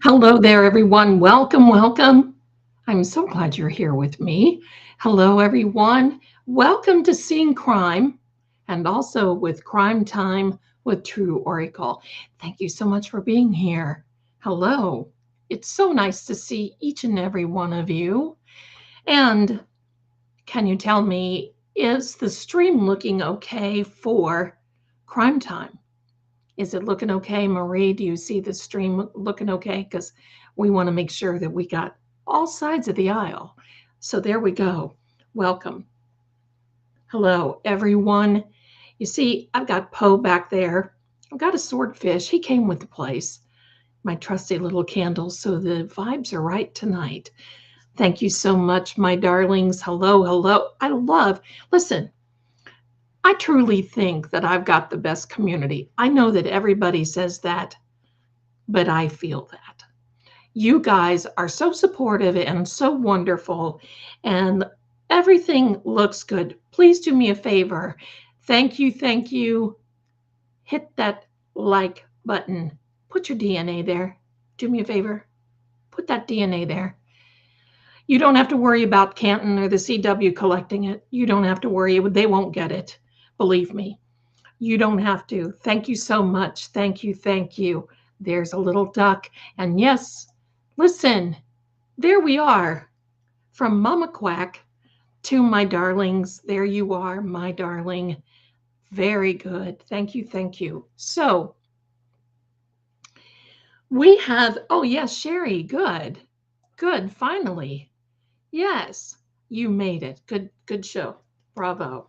Hello there, everyone. Welcome, welcome. I'm so glad you're here with me. Hello, everyone. Welcome to Seeing Crime and also with Crime Time with True Oracle. Thank you so much for being here. Hello. It's so nice to see each and every one of you. And can you tell me, is the stream looking okay for Crime Time? Is it looking okay, Marie? Do you see the stream looking okay? Because we want to make sure that we got all sides of the aisle. So there we go. Welcome. Hello, everyone. You see, I've got Poe back there. I've got a swordfish. He came with the place. My trusty little candles. So the vibes are right tonight. Thank you so much, my darlings. Hello, hello. Listen, I truly think that I've got the best community. I know that everybody says that, but I feel that. You guys are so supportive and so wonderful, and everything looks good. Please do me a favor. Thank you, thank you. Hit that like button. Put your DNA there. Do me a favor. Put that DNA there. You don't have to worry about Canton or the CW collecting it. You don't have to worry. They won't get it. Believe me. You don't have to. Thank you so much. Thank you. Thank you. There's a little duck. And yes, listen, there we are. From Mama Quack to my darlings. There you are, my darling. Very good. Thank you. Thank you. So we have, oh, yes, Sherry. Good. Good. Finally. Yes, you made it. Good show. Bravo.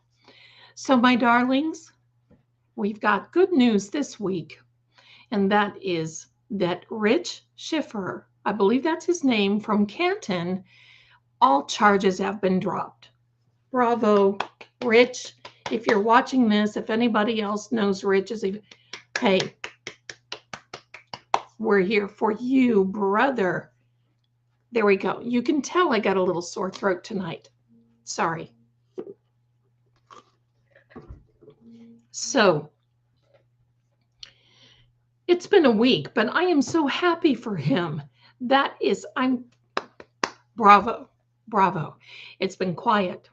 So, my darlings, we've got good news this week, and that is that Rich Schiffer, I believe that's his name, from Canton, all charges have been dropped. Bravo, Rich. If you're watching this, if anybody else knows Rich, hey, we're here for you, brother. There we go. You can tell I got a little sore throat tonight. Sorry. So, it's been a week, but I am so happy for him. Bravo, bravo. It's been quiet.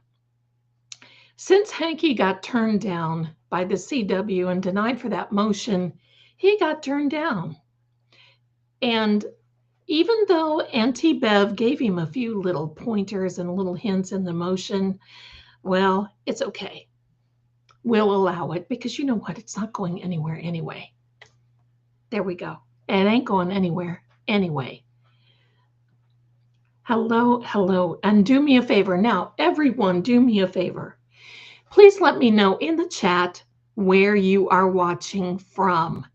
Since Hanky got turned down by the CW and denied for that motion, he got turned down. And even though Auntie Bev gave him a few little pointers and little hints in the motion, well, it's okay. We'll allow it because you know what? It's not going anywhere anyway. There we go. It ain't going anywhere anyway. Hello, hello. And do me a favor. Now, everyone, do me a favor. Please let me know in the chat where you are watching from.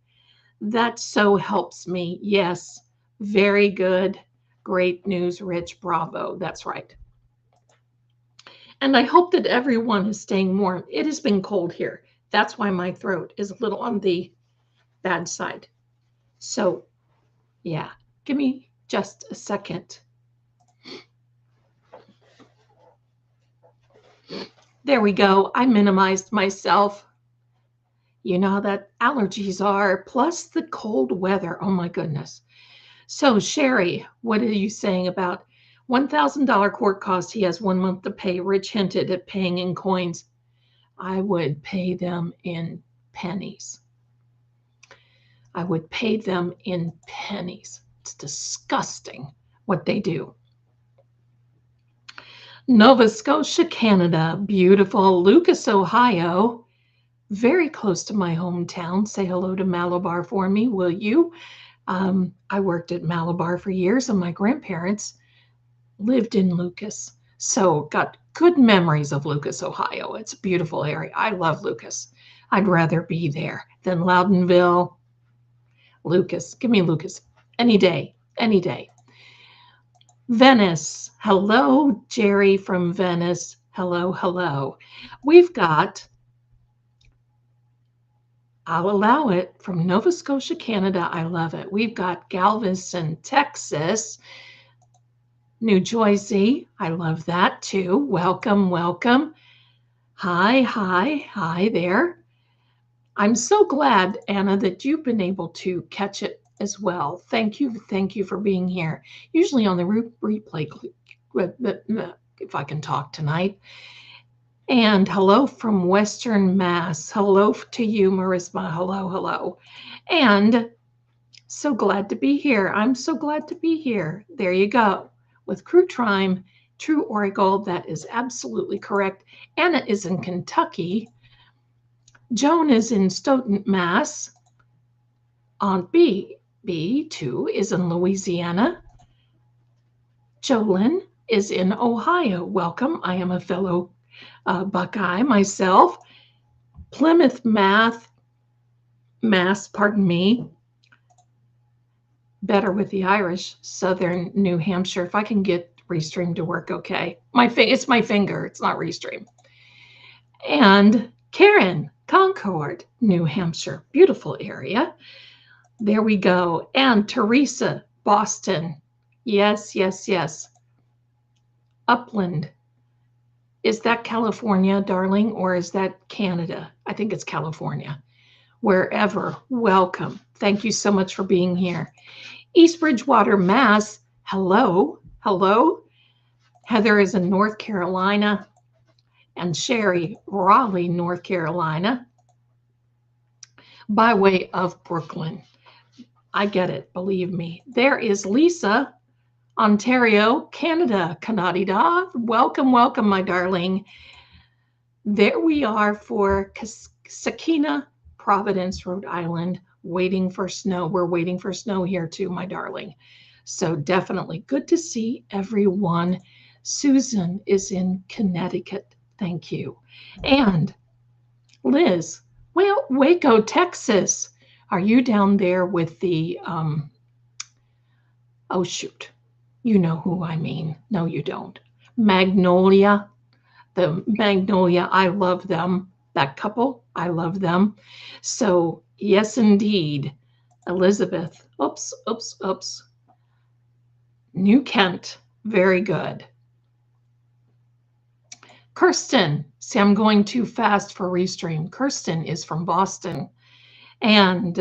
That so helps me. Yes, very good. Great news, Rich. Bravo. That's right. And I hope that everyone is staying warm. It has been cold here. That's why my throat is a little on the bad side. So, yeah, give me just a second. There we go. I minimized myself. You know how that allergies are, plus the cold weather. Oh, my goodness. So, Sherry, what are you saying about $1,000 court cost? He has 1 month to pay. Rich hinted at paying in coins. I would pay them in pennies. I would pay them in pennies. It's disgusting what they do. Nova Scotia, Canada, beautiful. Lucas, Ohio, very close to my hometown. Say hello to Malabar for me, will you? I worked at Malabar for years, and my grandparents lived in Lucas. So got good memories of Lucas, Ohio. It's a beautiful area. I love Lucas. I'd rather be there than Loudonville. Lucas, give me Lucas any day, any day. Venice. Hello, Jerry from Venice. Hello, hello. We've got, I'll allow it, from Nova Scotia, Canada. I love it. We've got Galveston, Texas, New Jersey. I love that too. Welcome, welcome. Hi, hi, hi there. I'm so glad, Anna, that you've been able to catch it as well. Thank you for being here. Usually on the replay, if I can talk tonight. And hello from Western Mass. Hello to you, Marisma. Hello, hello. And so glad to be here. I'm so glad to be here. There you go. With Crew Trime, True Oracle, that is absolutely correct. Anna is in Kentucky. Joan is in Stoughton, Mass. Aunt B too, is in Louisiana. Jolyn is in Ohio. Welcome. I am a fellow Buckeye myself. Plymouth, Mass, pardon me. Better with the Irish, Southern New Hampshire. If I can get Restream to work, okay. It's my finger. It's not Restream. And Karen, Concord, New Hampshire. Beautiful area. There we go. And Teresa, Boston. Yes, yes, yes. Upland. Is that California, darling, or is that Canada? I think it's California. Wherever, welcome. Thank you so much for being here. East Bridgewater, Mass. Hello, hello. Heather is in North Carolina. And Sherry, Raleigh, North Carolina, by way of Brooklyn. I get it, believe me. There is Lisa, Ontario, Canada. Kanadida. Welcome, welcome, my darling. There we are for Sakina, Providence, Rhode Island, waiting for snow. We're waiting for snow here too, my darling. So definitely good to see everyone. Susan is in Connecticut. Thank you. And Liz, well, Waco, Texas. Are you down there with the, oh shoot, you know who I mean. No, you don't. Magnolia, the Magnolia, I love them. That couple, I love them. So yes, indeed, Elizabeth, oops. New Kent, very good. Kirsten, see, I'm going too fast for Restream. Kirsten is from Boston. And,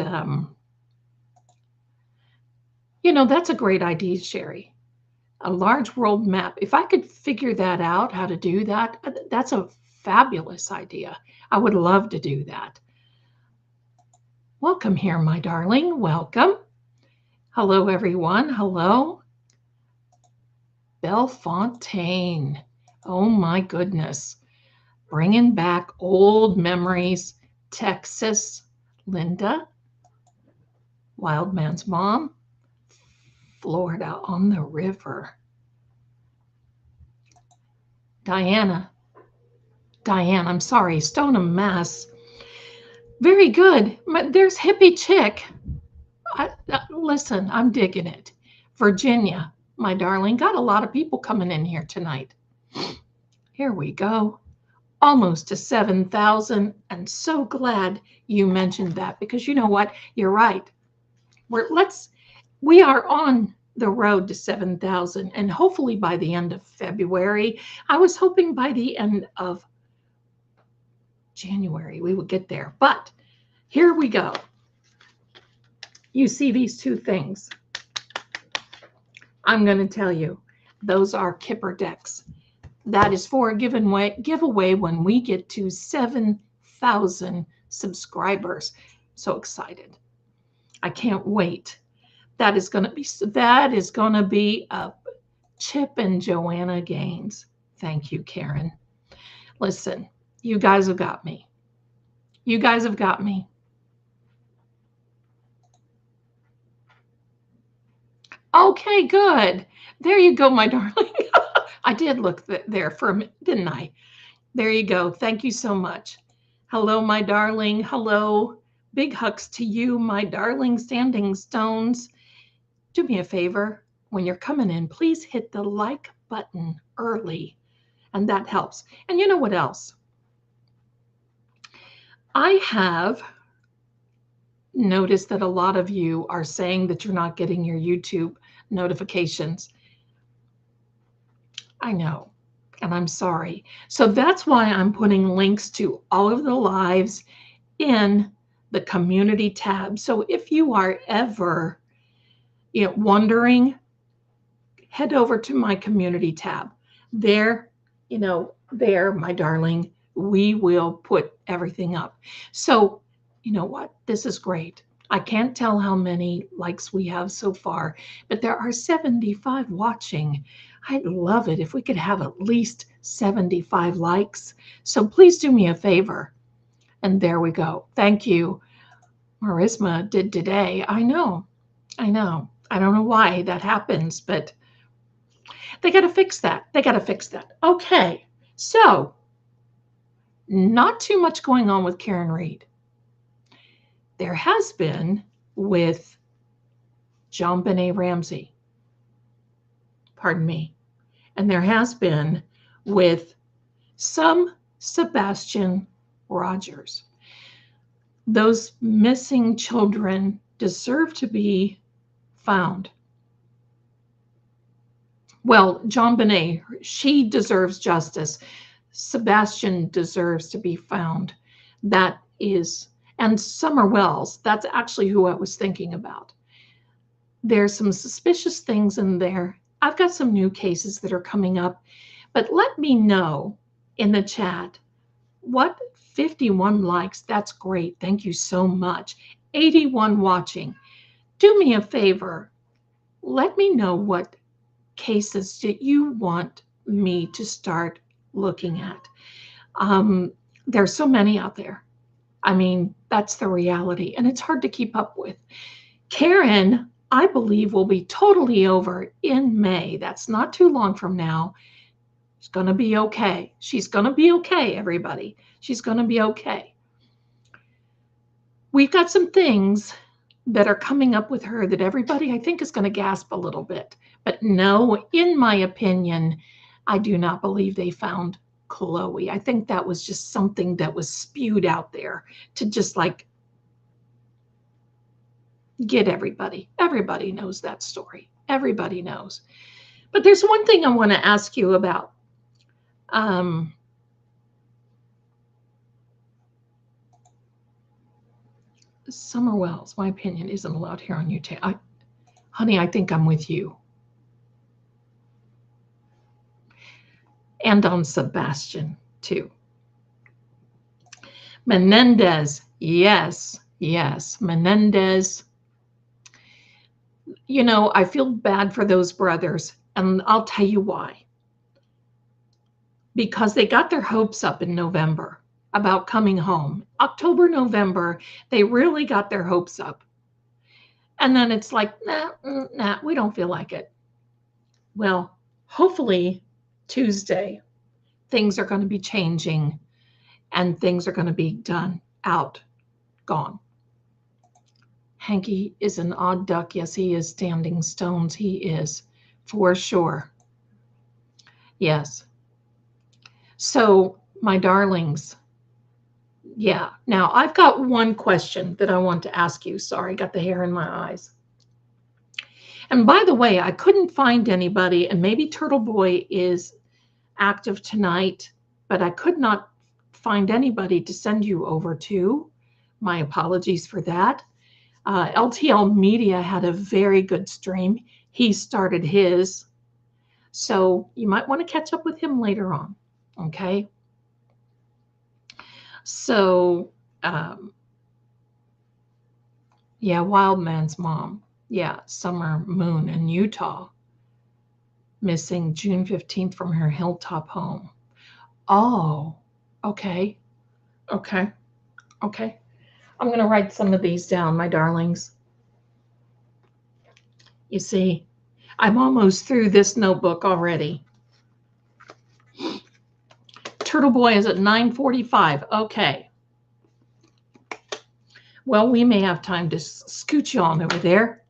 you know, that's a great idea, Sherry. A large world map. If I could figure that out, how to do that, that's a fabulous idea. I would love to do that. Welcome here, my darling. Welcome. Hello, everyone. Hello. Bellefontaine. Oh, my goodness. Bringing back old memories. Texas. Linda. Wildman's mom. Florida on the river. Diane, I'm sorry, Stoneham, Mass. Very good. There's Hippie Chick. Listen, I'm digging it. Virginia, my darling, got a lot of people coming in here tonight. Here we go. Almost to 7,000. And so glad you mentioned that because you know what? You're right. We are on the road to 7,000 and hopefully by the end of February. I was hoping by the end of January we would get there, but here we go. You see these two things. I'm going to tell you, those are Kipper decks. That is for a giveaway when we get to 7,000 subscribers. So excited. I can't wait. That is going to be a Chip and Joanna Gaines. Thank you, Karen. Listen, you guys have got me. You guys have got me. Okay, good. There you go, my darling. I did look there for a minute, didn't I? There you go. Thank you so much. Hello, my darling. Hello. Big hugs to you, my darling standing stones. Do me a favor, when you're coming in, please hit the like button early, and that helps. And you know what else? I have noticed that a lot of you are saying that you're not getting your YouTube notifications. I know, and I'm sorry. So that's why I'm putting links to all of the lives in the community tab. So if you are ever wondering, head over to my community tab. There, there, my darling, we will put everything up. So, you know what? This is great. I can't tell how many likes we have so far, but there are 75 watching. I'd love it if we could have at least 75 likes. So please do me a favor. And there we go. Thank you. Marisma did today. I know. I know. I don't know why that happens, but they got to fix that. They got to fix that. Okay. So, not too much going on with Karen Reed. There has been with JonBenet Ramsey. Pardon me. And there has been with some Sebastian Rogers. Those missing children deserve to be found. Well, JonBenet, she deserves justice. Sebastian deserves to be found. That is, and Summer Wells, that's actually who I was thinking about. There's some suspicious things in there. I've got some new cases that are coming up, but let me know in the chat. What? 51 likes. That's great. Thank you so much. 81 watching. Do me a favor. Let me know what cases that you want me to start looking at. There's so many out there. I mean, that's the reality, and it's hard to keep up with. Karen, I believe, will be totally over in May. That's not too long from now. She's going to be okay. She's going to be okay, everybody. She's going to be okay. We've got some things that are coming up with her that everybody, I think, is going to gasp a little bit. But no, in my opinion, I do not believe they found Chloe. I think that was just something that was spewed out there to just like get everybody. Everybody knows that story. Everybody knows. But there's one thing I want to ask you about. Summer Wells, my opinion isn't allowed here on YouTube. Honey, I think I'm with you. And on Sebastian, too. Menendez, yes, Menendez. You know, I feel bad for those brothers, and I'll tell you why. Because they got their hopes up in November about coming home. October, November, they really got their hopes up. And then it's like, nah, we don't feel like it. Well, hopefully Tuesday, things are going to be changing and things are going to be done, out, gone. Hanky is an odd duck. Yes, he is standing stones. He is, for sure. Yes. So, my darlings, yeah. Now, I've got one question that I want to ask you. Sorry, got the hair in my eyes. And by the way, I couldn't find anybody, and maybe Turtle Boy is active tonight, but I could not find anybody to send you over to. My apologies for that. LTL Media had a very good stream. He started his. So you might want to catch up with him later on. Okay. So, yeah, Wild Man's mom. Yeah, Summer Moon in Utah. Missing June 15th from her hilltop home. Oh, okay. Okay. Okay. I'm going to write some of these down, my darlings. You see, I'm almost through this notebook already. Turtle Boy is at 9:45. Okay. Well, we may have time to scooch you on over there.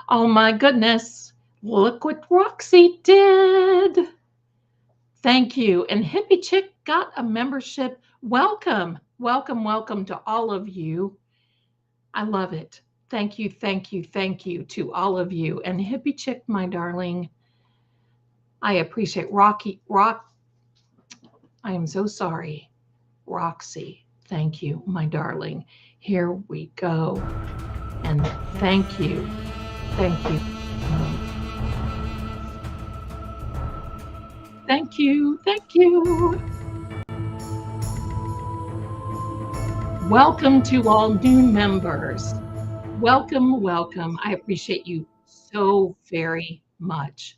Oh, my goodness. Look what Roxy did. Thank you. And Hippie Chick got a membership. Welcome. Welcome, welcome to all of you. I love it. Thank you, thank you, thank you to all of you. And Hippie Chick, my darling, I appreciate I am so sorry. Roxy, thank you, my darling. Here we go. And thank you Thank you. Thank you. Thank you. Welcome to all new members. Welcome, welcome. I appreciate you so very much.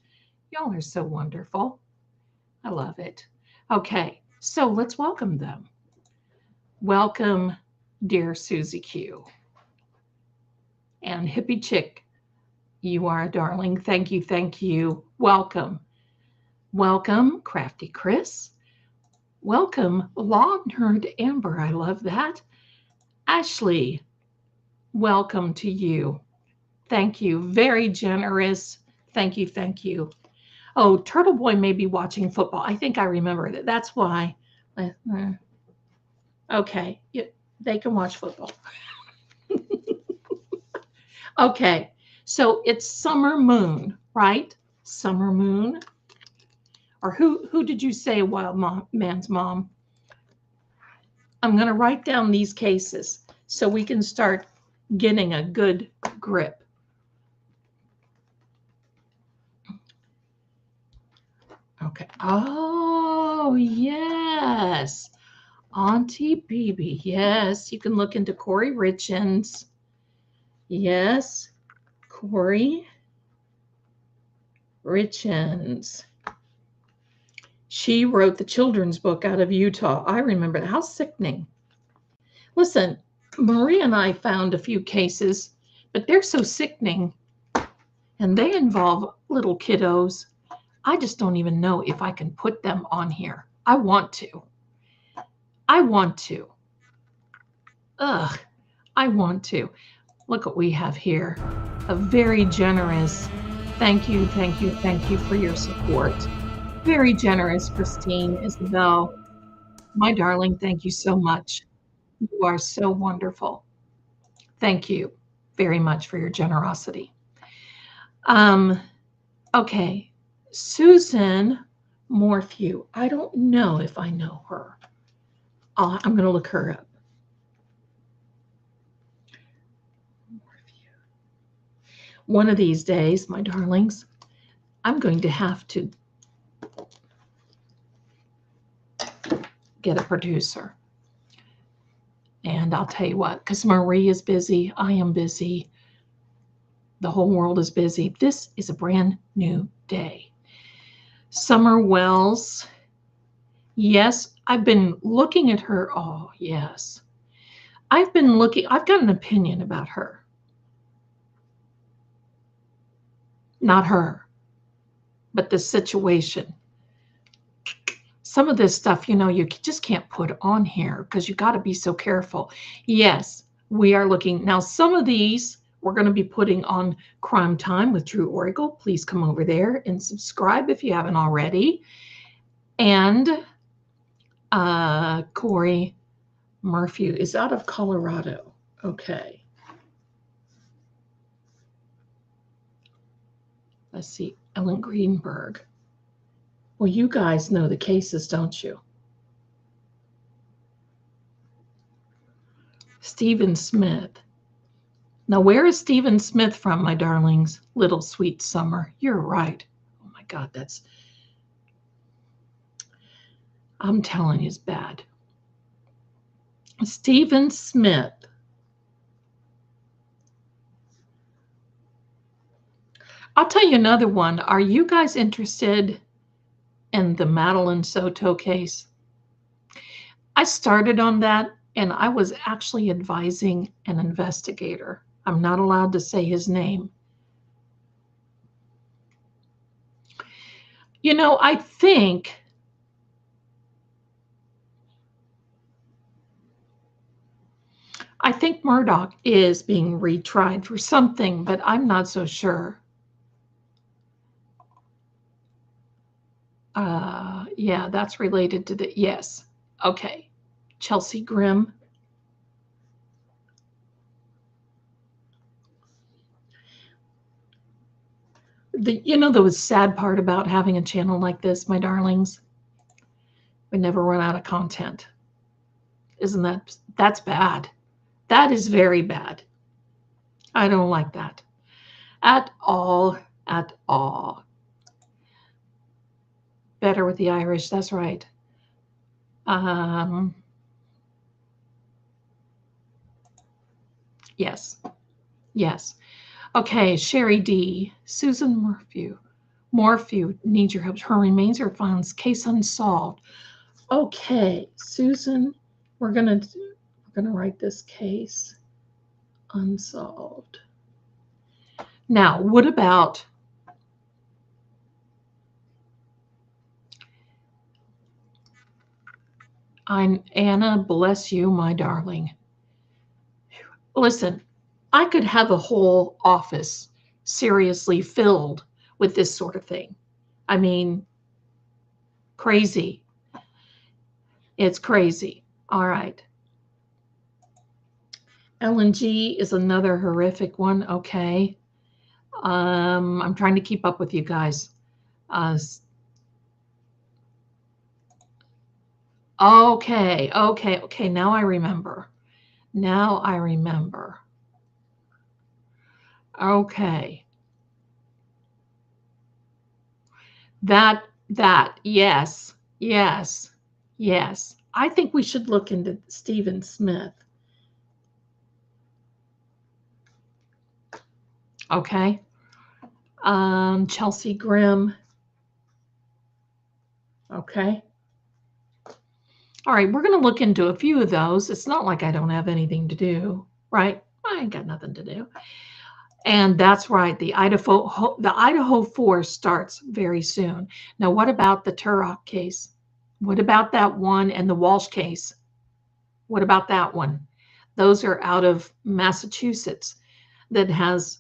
Y'all are so wonderful. I love it. Okay, so let's welcome them. Welcome, dear Susie Q. And Hippie Chick, you are a darling. Thank you, thank you. Welcome. Welcome, Crafty Chris. Welcome, Law Nerd Amber. I love that. Ashley, welcome to you. Thank you. Very generous. Thank you, thank you. Oh, Turtle Boy may be watching football. I think I remember that. That's why. Okay, they can watch football. Okay, so it's Summer Moon, right? Summer Moon. Or who did you say, Wild Man's mom? I'm going to write down these cases so we can start getting a good grip. Okay. Oh, yes. Auntie BB. Yes, you can look into Corey Richens. Yes, Corey Richens. She wrote the children's book out of Utah. I remember that. How sickening. Listen, Maria and I found a few cases, but they're so sickening, and they involve little kiddos. I just don't even know if I can put them on here. I want to. I want to. Ugh, I want to. Look what we have here. A very generous thank you, thank you, thank you for your support. Very generous, Christine, Isabel. My darling, thank you so much. You are so wonderful. Thank you very much for your generosity. Okay, Susan Morphew. I don't know if I know her. I'm going to look her up. One of these days, my darlings, I'm going to have to get a producer. And I'll tell you what, because Marie is busy, I am busy, the whole world is busy. This is a brand new day. Summer Wells. Yes, I've been looking at her. Oh, yes. I've got an opinion about her. Not her, but the situation. Some of this stuff, you just can't put on here because you got to be so careful. Yes, we are looking. Now, some of these we're going to be putting on Crime Time with Drew Oracle. Please come over there and subscribe if you haven't already. And Corey Murphy is out of Colorado. Okay. Let's see. Ellen Greenberg. Well, you guys know the cases, don't you? Stephen Smith. Now, where is Stephen Smith from, my darlings? Little Sweet Summer. You're right. Oh, my God, I'm telling you, it's bad. Stephen Smith. I'll tell you another one. Are you guys interested in the Madeline Soto case? I started on that, and I was actually advising an investigator. I'm not allowed to say his name. I think Murdoch is being retried for something, but I'm not so sure. Yeah, that's related to yes. Okay. Chelsea Grimm. The sad part about having a channel like this, my darlings, we never run out of content. Isn't that's bad? That is very bad. I don't like that. At all. At all. Better with the Irish. That's right. Um, yes. Yes. Okay, Sherry D. Susan Morphew needs your help. Her remains are found. Case unsolved. Okay, Susan, we're gonna write this case unsolved. Now, what about I'm Anna, bless you, my darling. Listen, I could have a whole office seriously filled with this sort of thing. I mean, crazy. It's crazy. All right. LNG is another horrific one. Okay. I'm trying to keep up with you guys. Uh, okay. Now I remember. Now I remember. Okay. Yes, yes, yes. I think we should look into Stephen Smith. Okay. Chelsea Grimm. Okay. All right, we're going to look into a few of those. It's not like I don't have anything to do, right? I ain't got nothing to do. And that's right. The Idaho 4 starts very soon. Now, what about the Turok case? What about that one and the Walsh case? What about that one? Those are out of Massachusetts that has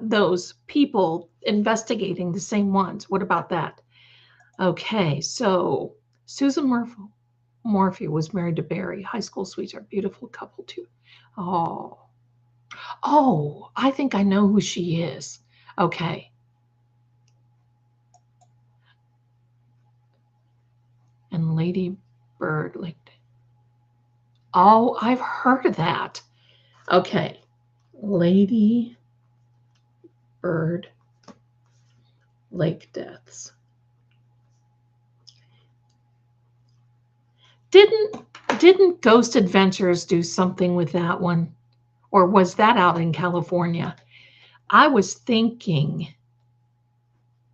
those people investigating the same ones. What about that? Okay, so Susan Morphy was married to Barry. High school sweetheart, beautiful couple too. Oh, oh, I think I know who she is. Okay. And Lady Bird, like, oh, I've heard of that. Okay. Lady Bird Lake Deaths. Didn't Ghost Adventures do something with that one? Or was that out in California? I was thinking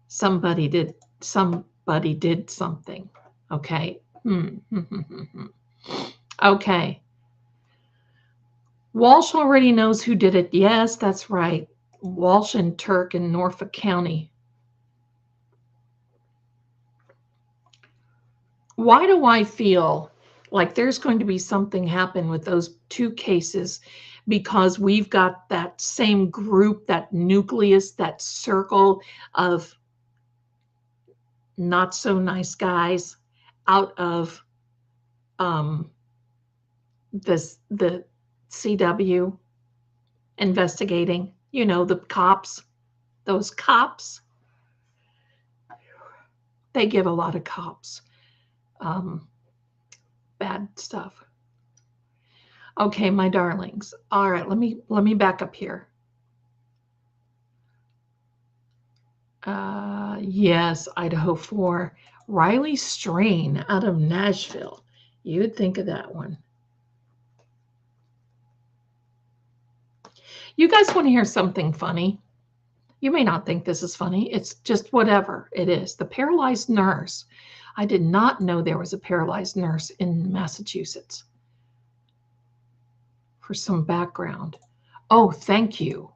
somebody did something. Okay. Okay. Walsh already knows who did it. Yes, that's right. Walsh and Turk in Norfolk County. Why do I feel like there's going to be something happen with those two cases? Because we've got that same group, that nucleus, that circle of not so nice guys out of the CW investigating, the cops, those cops, they give a lot of cops bad stuff. Okay, my darlings. All right, let me back up here. Yes, Idaho 4. Riley Strain out of Nashville. You'd think of that one. You guys want to hear something funny? You may not think this is funny. It's just whatever it is. The paralyzed nurse. I did not know there was a paralyzed nurse in Massachusetts. For some background. Oh, thank you.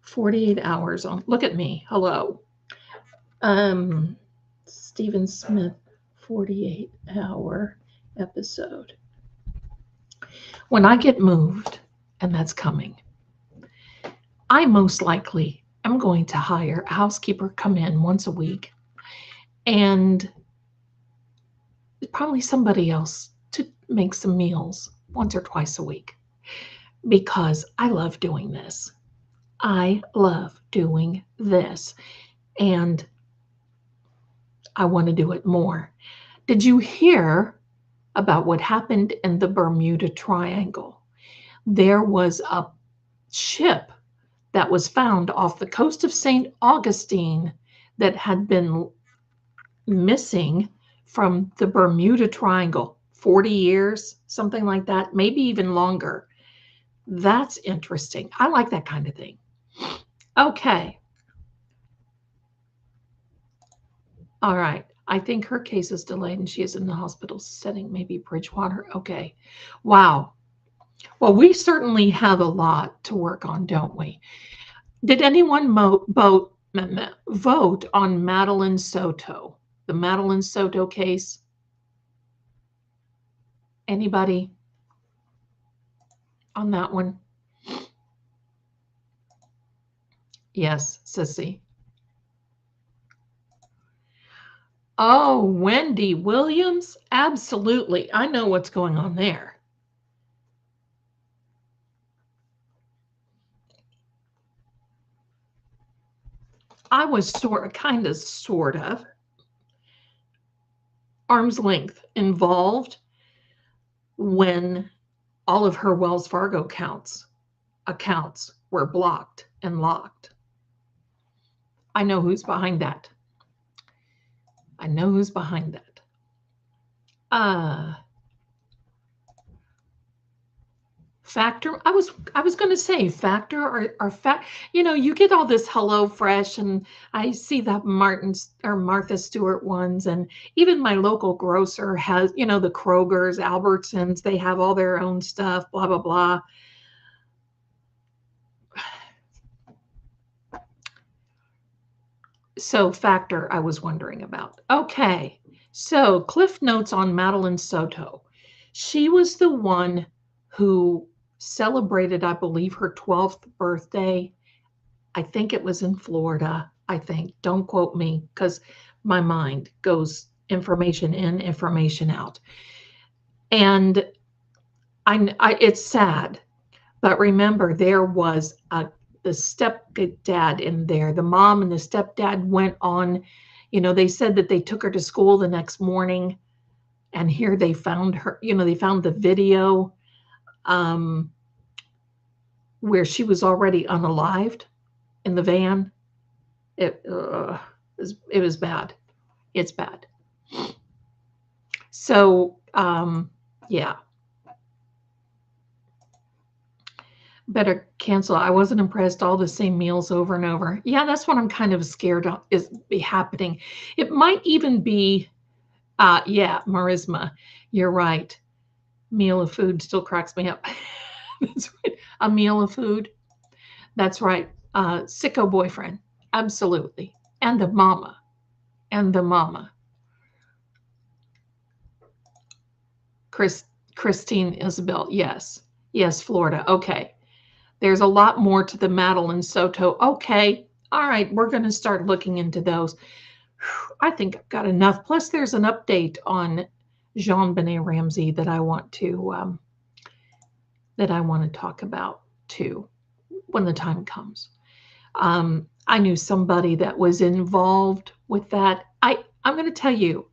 48 hours on. Look at me. Hello. Stephen Smith, 48-hour episode. When I get moved, and that's coming, I most likely am going to hire a housekeeper come in once a week and probably somebody else to make some meals once or twice a week because I love doing this. I love doing this and I want to do it more. Did you hear about what happened in the Bermuda Triangle? There was a ship that was found off the coast of St. Augustine that had been missing from the Bermuda Triangle. 40 years, something like that, maybe even longer. That's interesting. I like that kind of thing. Okay. All right. I think her case is delayed and she is in the hospital setting, maybe Bridgewater. Okay. Wow. Well, we certainly have a lot to work on, don't we? Did anyone vote on Madeline Soto, the Madeline Soto case? Anybody on that one? Yes, Sissy. Oh, Wendy Williams? Absolutely. I know what's going on there. I was kind of, arm's length involved when all of her Wells Fargo accounts were blocked and locked. I know who's behind that. I know who's behind that. Factor. I was going to say Factor or fact. You get all this Hello Fresh, and I see the Martha Stewart ones, and even my local grocer has, the Kroger's, Albertsons. They have all their own stuff. Blah blah blah. So Factor, I was wondering about. Okay, so Cliff Notes on Madeline Soto. She was the one who celebrated, I believe, her 12th birthday. I think it was in Florida. I think. Don't quote me because my mind goes information in, information out. And it's sad, but remember, there was the stepdad in there. The mom and the stepdad went on. They said that they took her to school the next morning, and here they found her. They found the video where she was already unalived in the van. It was bad. It's bad. So yeah. Better cancel. I wasn't impressed. All the same meals over and over. Yeah, that's what I'm kind of scared of is be happening. It might even be, yeah, Marisma. You're right. Meal of food still cracks me up. That's right. A meal of food. That's right. Sicko boyfriend. Absolutely. And the mama. And the mama. Christine Isabel. Yes. Yes, Florida. Okay. There's a lot more to the Madeline Soto. Okay. All right. We're going to start looking into those. I think I've got enough. Plus, there's an update on JonBenét Ramsey that I want to talk about too when the time comes. I knew somebody that was involved with that. I'm going to tell you,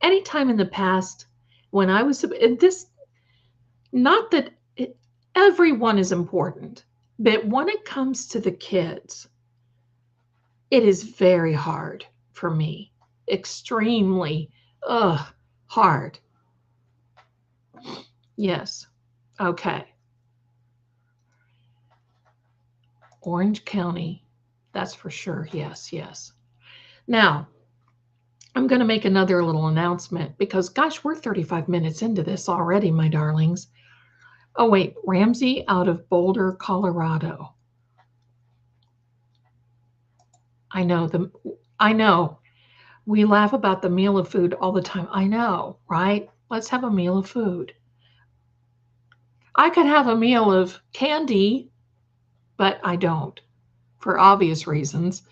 anytime in the past when I was this, not that everyone is important, but when it comes to the kids, it is very hard for me. Extremely hard. Yes. Okay. Orange County. That's for sure. Yes, yes. Now, I'm going to make another little announcement because, gosh, we're 35 minutes into this already, my darlings. Oh, wait. Ramsey out of Boulder, Colorado. I know. We laugh about the meal of food all the time. I know, right? Let's have a meal of food. I could have a meal of candy, but I don't for obvious reasons.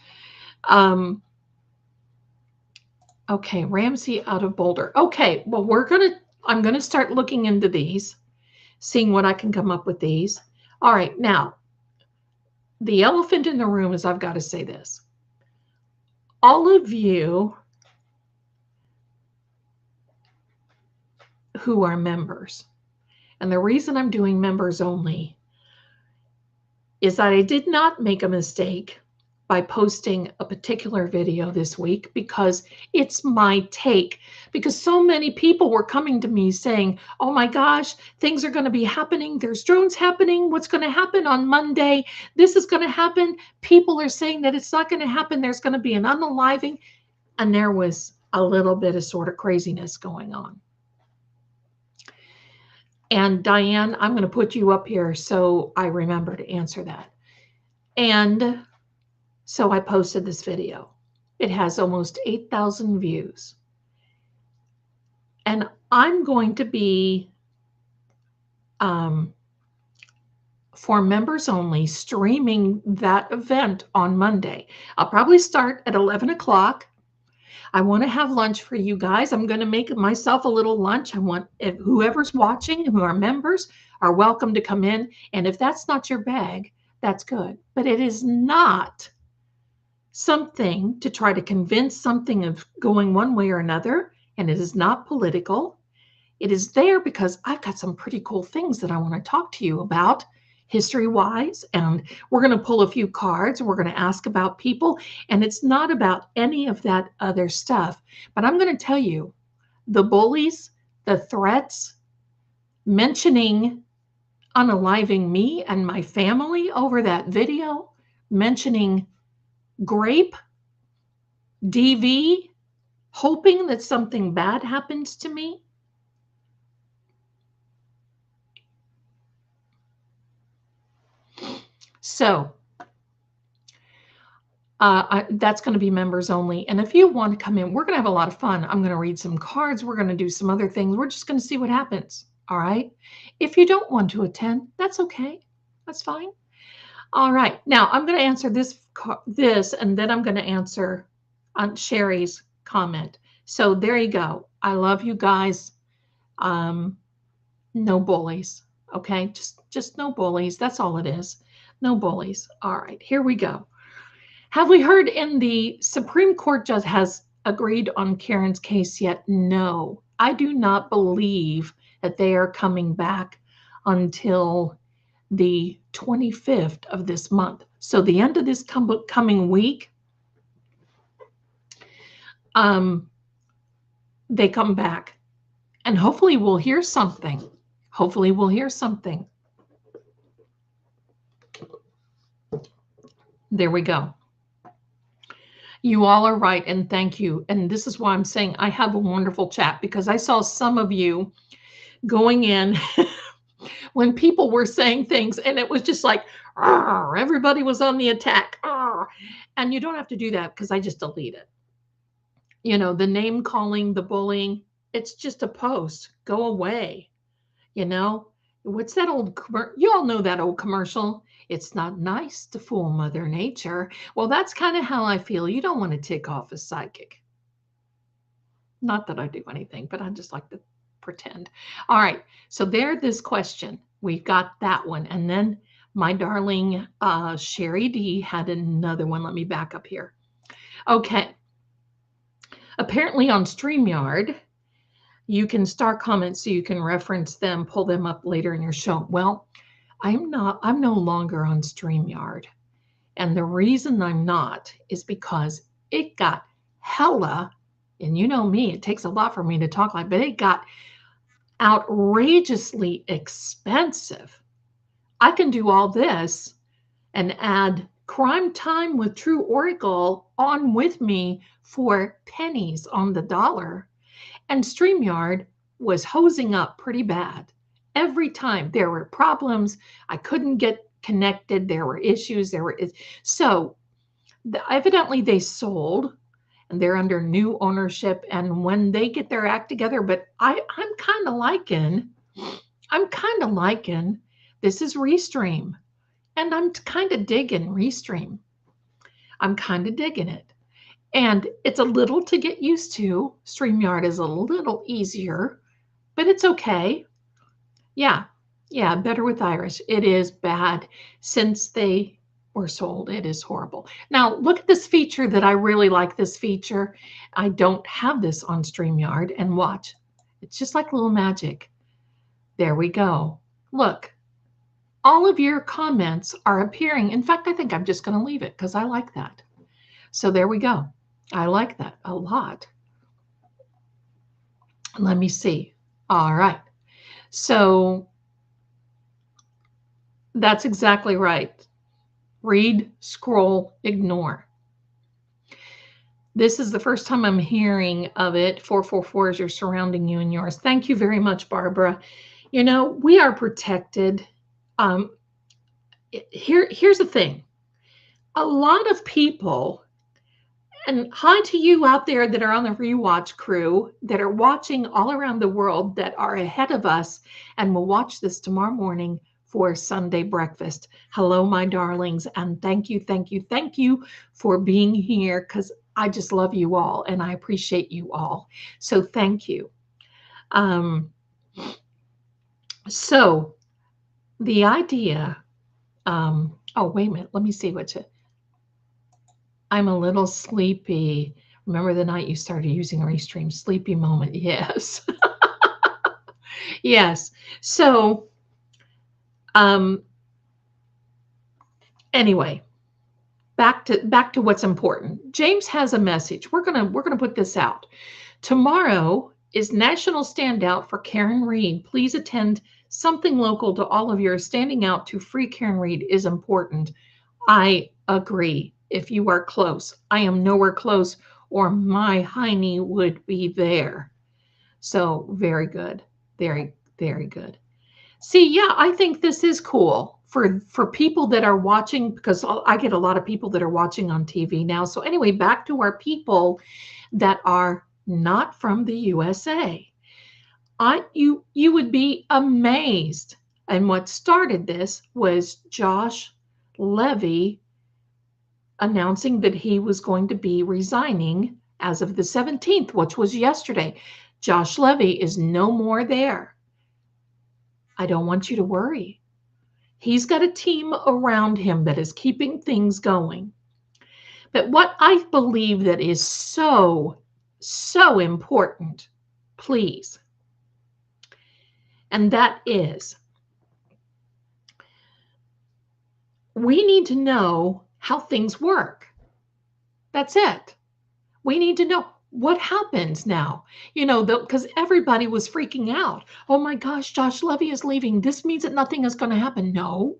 Okay, Ramsey out of Boulder. Okay, well, I'm going to start looking into these, seeing what I can come up with these. All right, now, the elephant in the room is I've got to say this. All of you who are members, and the reason I'm doing members only is that I did not make a mistake by posting a particular video this week because it's my take. Because so many people were coming to me saying, oh my gosh, things are going to be happening. There's drones happening. What's going to happen on Monday? This is going to happen. People are saying that it's not going to happen. There's going to be an unaliving. And there was a little bit of sort of craziness going on. And Diane, I'm going to put you up here so I remember to answer that. And so I posted this video. It has almost 8,000 views. And I'm going to be, for members only, streaming that event on Monday. I'll probably start at 11 o'clock. I want to have lunch for you guys. I'm going to make myself a little lunch. I want whoever's watching, who are members, are welcome to come in. And if that's not your bag, that's good. But it is not something to try to convince something of going one way or another. And it is not political. It is there because I've got some pretty cool things that I want to talk to you about history-wise, and we're going to pull a few cards, and we're going to ask about people, and it's not about any of that other stuff. But I'm going to tell you, the bullies, the threats, mentioning unaliving me and my family over that video, mentioning grape, DV, hoping that something bad happens to me. So that's going to be members only. And if you want to come in, we're going to have a lot of fun. I'm going to read some cards. We're going to do some other things. We're just going to see what happens. All right. If you don't want to attend, that's okay. That's fine. All right. Now I'm going to answer this, and then I'm going to answer Sherry's comment. So there you go. I love you guys. No bullies. Okay. Just no bullies. That's all it is. No bullies. All right, here we go. Have we heard in the Supreme Court judge has agreed on Karen's case yet? No, I do not believe that they are coming back until the 25th of this month. So the end of this coming week, they come back. And hopefully we'll hear something. Hopefully we'll hear something. There we go. You all are right, and thank you. And this is why I'm saying I have a wonderful chat, because I saw some of you going in when people were saying things, and it was just like, everybody was on the attack. And you don't have to do that, because I just delete it. You know, the name calling, the bullying, it's just a post. Go away. You know, what's that old, you all know that old commercial? It's not nice to fool Mother Nature. Well, that's kind of how I feel. You don't want to tick off a psychic. Not that I do anything, but I just like to pretend. All right. So there's this question. We've got that one. And then my darling Sherry D had another one. Let me back up here. Okay. Apparently on StreamYard, you can start comments so you can reference them, pull them up later in your show. Well, I'm no longer on StreamYard. And the reason I'm not is because it got hella, and you know me, it takes a lot for me to talk like, but it got outrageously expensive. I can do all this and add Crime Time with True Oracle on with me for pennies on the dollar. And StreamYard was hosing up pretty bad. Every time there were problems, I couldn't get connected. There were issues. So evidently they sold, and they're under new ownership. And when they get their act together, but I'm kind of liking this is Restream, and I'm kind of digging Restream. I'm kind of digging it. And it's a little to get used to. StreamYard is a little easier, but it's okay. Yeah, better with Irish. It is bad since they were sold. It is horrible. Now, look at this feature that I really like this feature. I don't have this on StreamYard, and watch. It's just like a little magic. There we go. Look. all of your comments are appearing. In fact, I think I'm just going to leave it because I like that. So there we go. I like that a lot. Let me see. All right. So that's exactly right. Read, scroll, ignore. This is the first time I'm hearing of it. 444s are surrounding you and yours. Thank you very much, Barbara. You know, we are protected. Um, here's the thing. A lot of people, and hi to you out there that are on the rewatch crew that are watching all around the world that are ahead of us and will watch this tomorrow morning for Sunday breakfast. Hello, my darlings, and thank you, thank you, thank you for being here because I just love you all and I appreciate you all. So thank you. Um, so the idea, oh, wait a minute, let me see what's it. I'm a little sleepy. Remember the night you started using Restream? Sleepy moment. Yes. Yes. So, anyway, back to what's important. James has a message. We're gonna put this out. Tomorrow is National Standout for Karen Reed. Please attend something local to all of you. Standing out to free Karen Reed is important. I agree. If you are close, I am nowhere close, or my hiney would be there. So very good. Very, very good. See, yeah, I think this is cool for people that are watching, because I get a lot of people that are watching on TV now. So anyway, back to our people that are not from the USA. You would be amazed. And what started this was Josh Levy announcing that he was going to be resigning as of the 17th, which was yesterday. Josh Levy is no more there. I don't want you to worry. He's got a team around him that is keeping things going. But what I believe that is so, so important, please, and that is we need to know how things work. That's it. We need to know what happens now, because everybody was freaking out. Oh my gosh, Josh Levy is leaving. This means that nothing is going to happen. No,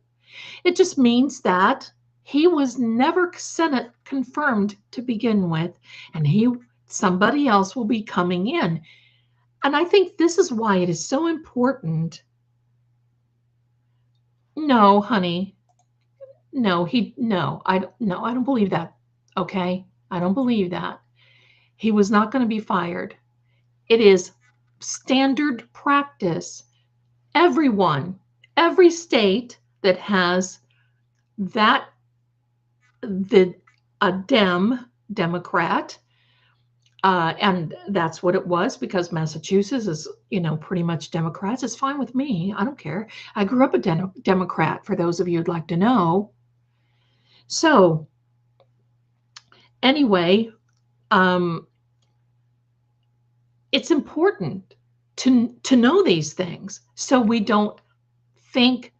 it just means that he was never Senate confirmed to begin with, and somebody else will be coming in. And I think this is why it is so important. No, honey. No, I don't believe that. Okay? I don't believe that. He was not going to be fired. It is standard practice. Every state that has a Democrat, and that's what it was, because Massachusetts is, pretty much Democrats. It's fine with me. I don't care. I grew up a Democrat, for those of you who'd like to know. So anyway, it's important to know these things so we don't think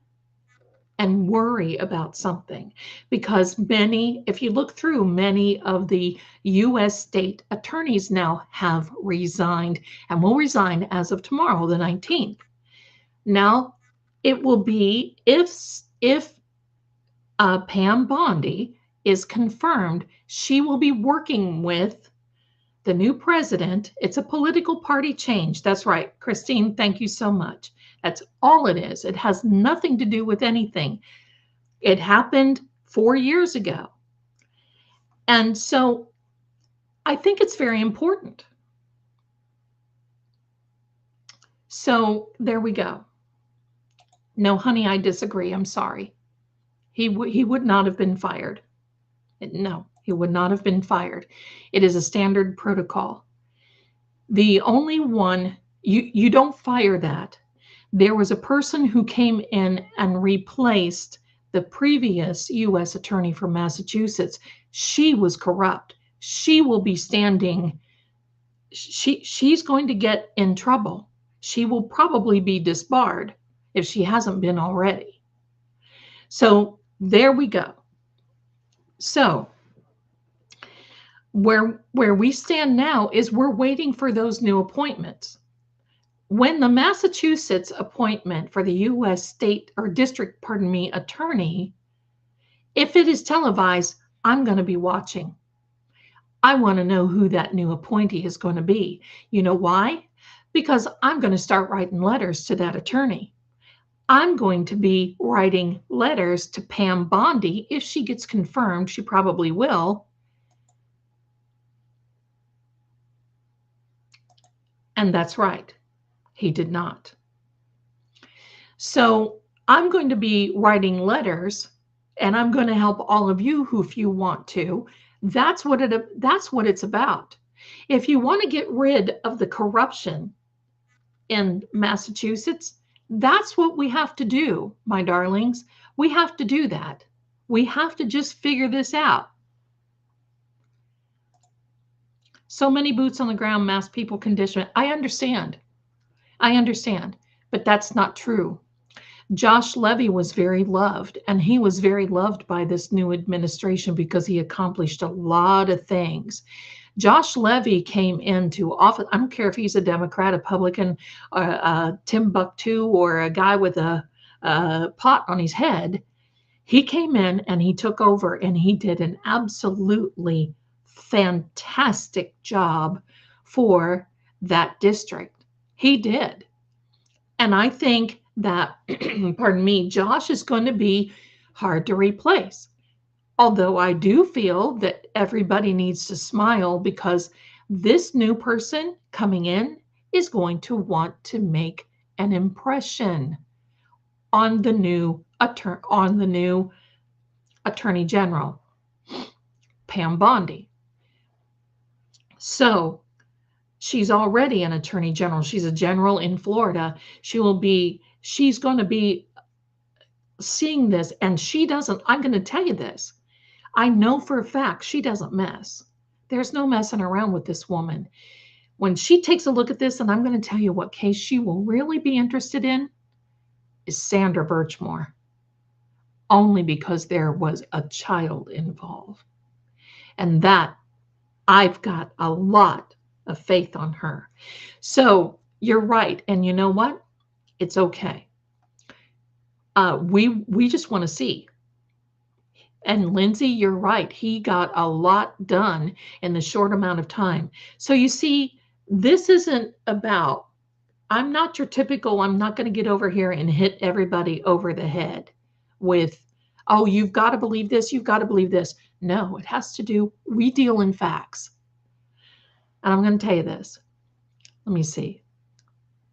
and worry about something, because if you look through, many of the U.S. state attorneys now have resigned and will resign as of tomorrow, the 19th. Now, it will be if Pam Bondi is confirmed, she will be working with the new president. It's a political party change. That's right. Christine, thank you so much. That's all it is. It has nothing to do with anything. It happened 4 years ago. And so I think it's very important. So there we go. No, honey, I disagree. I'm sorry. He would not have been fired. No, he would not have been fired. It is a standard protocol. The only one, you don't fire that. There was a person who came in and replaced the previous U.S. attorney from Massachusetts. She was corrupt. She will be standing. She's going to get in trouble. She will probably be disbarred if she hasn't been already. So there we go. So where we stand now is we're waiting for those new appointments. When the Massachusetts appointment for the U.S. state or district, pardon me, attorney, if it is televised, I'm going to be watching. I want to know who that new appointee is going to be. You know why? Because I'm going to start writing letters to that attorney. I'm going to be writing letters to Pam Bondi. If she gets confirmed, she probably will. And that's right. He did not. So I'm going to be writing letters, and I'm going to help all of you who, if you want to. That's what it's about. If you want to get rid of the corruption in Massachusetts, that's what we have to do, my darlings. We have to do that. We have to just figure this out. So many boots on the ground, mass people condition. I understand, but that's not true. Josh Levy was very loved, and he was very loved by this new administration because he accomplished a lot of things. Josh Levy came into office. I don't care if he's a Democrat, a Republican, a Timbuktu, or a guy with a pot on his head. He came in and he took over, and he did an absolutely fantastic job for that district. He did. And I think that, pardon me, Josh is going to be hard to replace. Although I do feel that everybody needs to smile because this new person coming in is going to want to make an impression on the new Attorney General, Pam Bondi. So she's already an Attorney General. She's a general in Florida. She's going to be seeing this, and I'm going to tell you this. I know for a fact she doesn't mess. There's no messing around with this woman. When she takes a look at this, and I'm going to tell you what case she will really be interested in, is Sandra Birchmore. Only because there was a child involved. And that, I've got a lot of faith on her. So you're right. And you know what? It's okay. We just want to see. And Lindsay, you're right. He got a lot done in the short amount of time. So you see, this isn't about, I'm not your typical, I'm not going to get over here and hit everybody over the head with, oh, you've got to believe this, you've got to believe this. No, it has to do, we deal in facts. And I'm going to tell you this. Let me see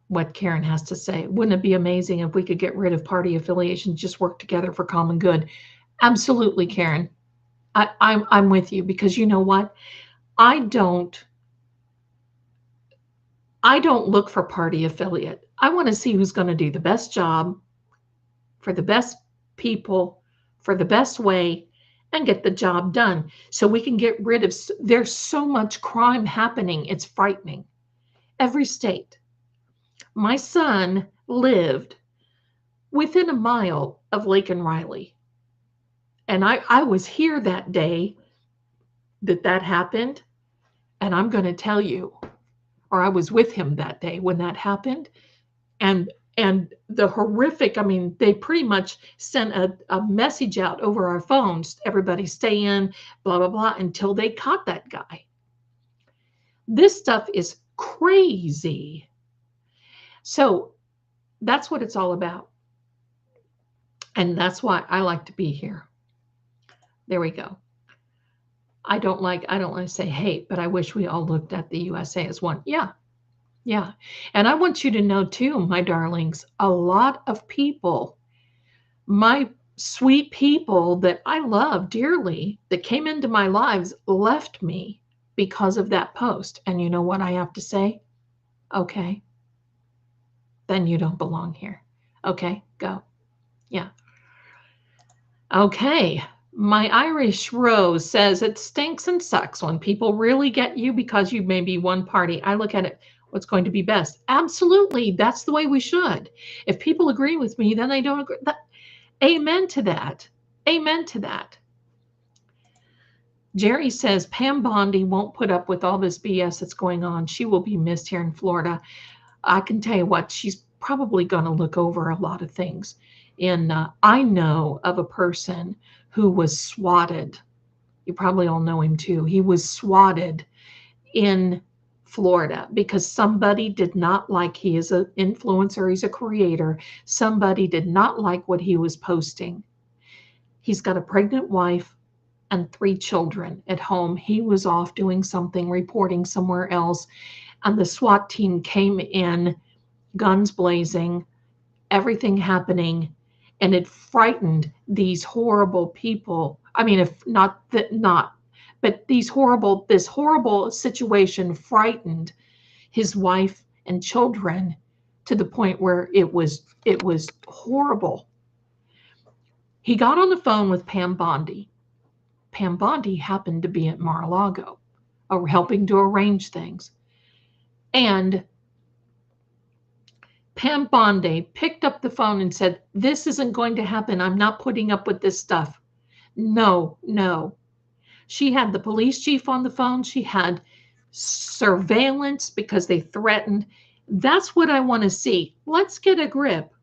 what Karen has to say. Wouldn't it be amazing if we could get rid of party affiliation, just work together for common good? Absolutely, Karen. I'm with you, because you know what? I don't look for party affiliate. I want to see who's going to do the best job for the best people, for the best way, and get the job done. So we can get rid of, there's so much crime happening. It's frightening. Every state. My son lived within a mile of Lake and Riley. And I was here that day that happened. And I'm going to tell you, or I was with him that day when that happened. And the horrific, I mean, they pretty much sent a message out over our phones, everybody stay in, blah, blah, blah, until they caught that guy. This stuff is crazy. So that's what it's all about. And that's why I like to be here. There we go. I don't like to say hate, but I wish we all looked at the USA as one. Yeah. And I want you to know too, my darlings, a lot of people, my sweet people that I love dearly, that came into my lives, left me because of that post. And you know what I have to say? Okay. Then you don't belong here. Okay, go. Yeah. Okay. My Irish Rose says it stinks and sucks when people really get you because you may be one party. I look at it, what's going to be best? Absolutely. That's the way we should. If people agree with me, then they don't agree. Amen to that. Amen to that. Jerry says Pam Bondi won't put up with all this BS that's going on. She will be missed here in Florida. I can tell you what, she's probably going to look over a lot of things. And I know of a person who was swatted. You probably all know him too. He was swatted in Florida because somebody did not like, he is an influencer, he's a creator. Somebody did not like what he was posting. He's got a pregnant wife and 3 children at home. He was off doing something, reporting somewhere else, and the SWAT team came in, guns blazing, everything happening, and it frightened these horrible people. I mean, if not that, not, but this horrible situation frightened his wife and children to the point where it was horrible. He got on the phone with Pam Bondi. Pam Bondi happened to be at Mar-a-Lago, helping to arrange things. And Pam Bondi picked up the phone and said, "This isn't going to happen. I'm not putting up with this stuff." No, no. She had the police chief on the phone. She had surveillance because they threatened. That's what I want to see. Let's get a grip.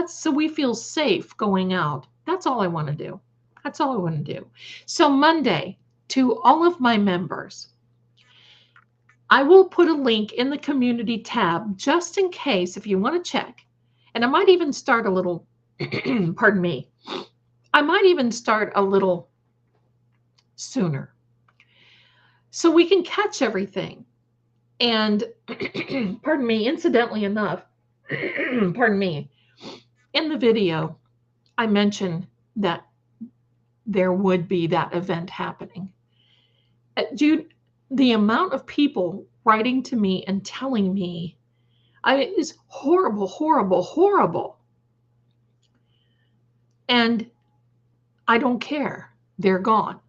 So we feel safe going out. That's all I want to do. That's all I want to do. So Monday, to all of my members, I will put a link in the community tab just in case if you want to check. And I might even start a little, pardon me, I might even start a little sooner so we can catch everything. And pardon me, incidentally enough, pardon me, in the video, I mentioned that there would be that event happening. The amount of people writing to me and telling me is horrible, horrible, horrible. And I don't care. They're gone.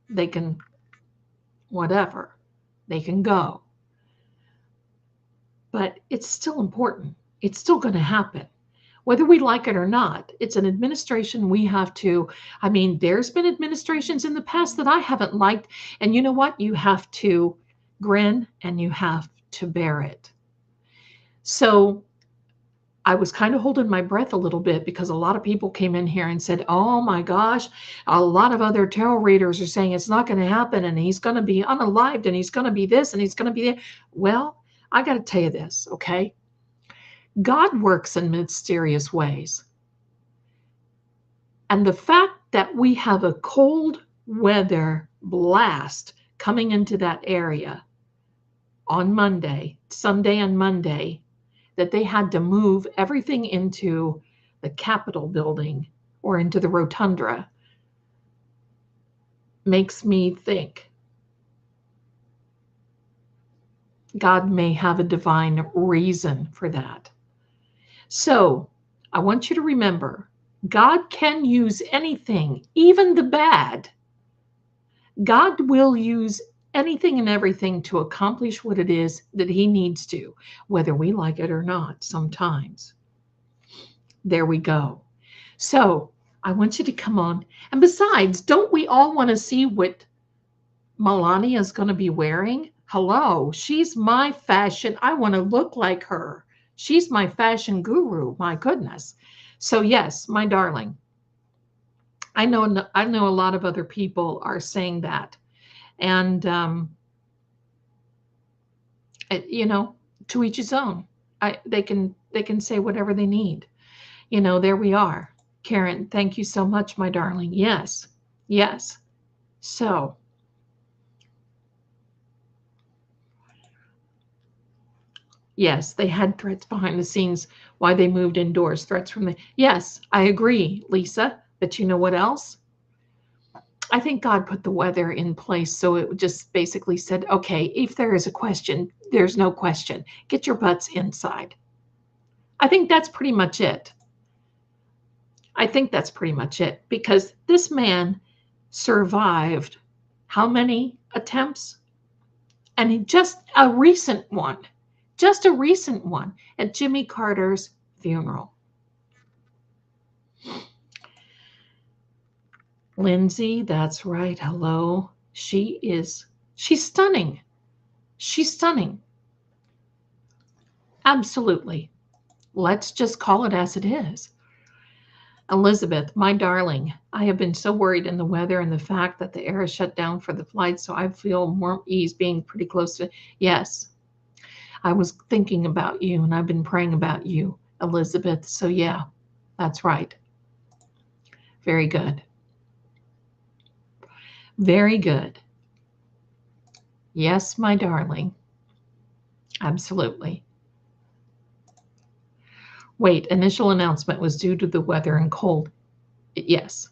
They can, whatever, they can go. But it's still important. It's still going to happen. Whether we like it or not, it's an administration we have to, I mean, there's been administrations in the past that I haven't liked. And you know what? You have to grin and you have to bear it. So I was kind of holding my breath a little bit because a lot of people came in here and said, "Oh my gosh, a lot of other tarot readers are saying it's not going to happen and he's going to be unalived and he's going to be this and he's going to be that." Well, I got to tell you this, okay? God works in mysterious ways. And the fact that we have a cold weather blast coming into that area on Monday, Sunday and Monday, that they had to move everything into the Capitol building or into the Rotunda, makes me think God may have a divine reason for that. So I want you to remember, God can use anything, even the bad. God will use anything and everything to accomplish what it is that he needs to, whether we like it or not sometimes. There we go. So I want you to come on. And besides, don't we all want to see what Melania is going to be wearing? Hello, she's my fashion. I want to look like her. She's my fashion guru. My goodness. So yes, my darling, I know a lot of other people are saying that. And, you know, to each his own. They can say whatever they need. You know, there we are. Karen, thank you so much, my darling. Yes, yes. So, yes, they had threats behind the scenes why they moved indoors, threats from the, yes, I agree, Lisa. But you know what else? I think God put the weather in place so it just basically said, okay, if there is a question, there's no question. Get your butts inside. I think that's pretty much it. I think that's pretty much it because this man survived how many attempts? And just a recent one at Jimmy Carter's funeral. Lindsay, that's right. Hello. She's stunning. She's stunning. Absolutely. Let's just call it as it is. Elizabeth, my darling, I have been so worried in the weather and the fact that the air is shut down for the flight, so I feel more ease being pretty close to. Yes, I was thinking about you and I've been praying about you, Elizabeth. So, yeah, that's right. Very good. Very good. Yes, my darling. Absolutely. Wait, initial announcement was due to the weather and cold. Yes,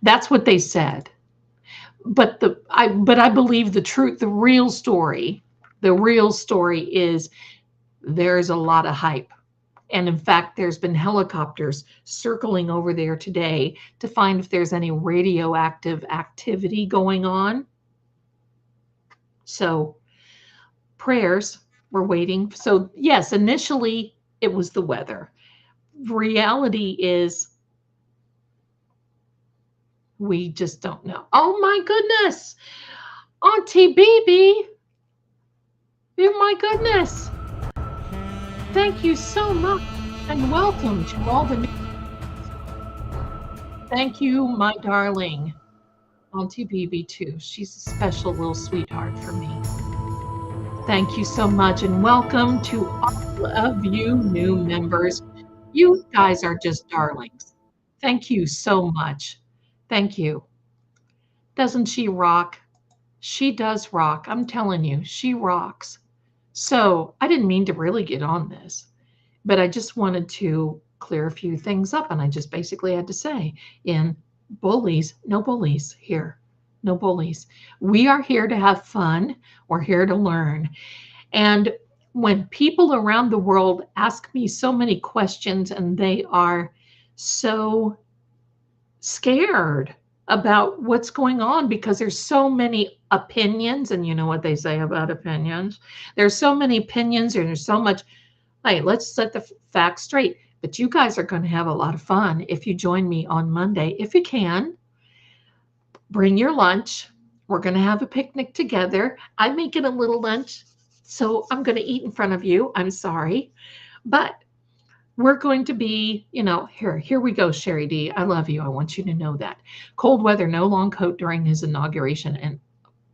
that's what they said. But I believe the truth, the real story is there's a lot of hype. And in fact, there's been helicopters circling over there today to find if there's any radioactive activity going on. So prayers, we're waiting. So yes, initially it was the weather. Reality is we just don't know. Oh my goodness. Auntie BB. Oh my goodness. Thank you so much and welcome to all the new. Thank you, my darling. Auntie BB too. She's a special little sweetheart for me. Thank you so much and welcome to all of you new members. You guys are just darlings. Thank you so much. Thank you. Doesn't she rock? She does rock. I'm telling you, she rocks. So I didn't mean to really get on this, but I just wanted to clear a few things up. And I just basically had to say, in bullies, no bullies here. No bullies. We are here to have fun. We're here to learn. And when people around the world ask me so many questions and they are so scared about what's going on because there's so many opinions, and you know what they say about opinions. There's so many opinions and there's so much. Hey, let's set the facts straight. But you guys are going to have a lot of fun if you join me on Monday. If you can, bring your lunch. We're going to have a picnic together. I'm making a little lunch, so I'm going to eat in front of you. I'm sorry. But we're going to be, here we go, Sherry D. I love you. I want you to know that. Cold weather, no long coat during his inauguration. And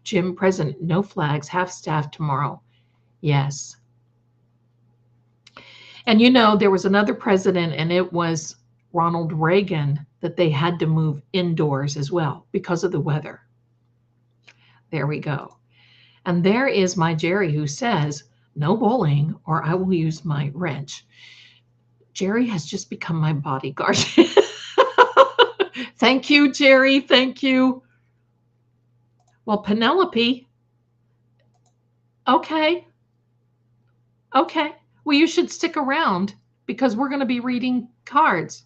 Jim, President, no flags, half staff tomorrow. Yes. And there was another president, and it was Ronald Reagan, that they had to move indoors as well because of the weather. There we go. And there is my Jerry who says, no bowling or I will use my wrench. Jerry has just become my bodyguard. Thank you, Jerry. Thank you. Well, Penelope. Okay. Okay. Well, you should stick around because we're going to be reading cards.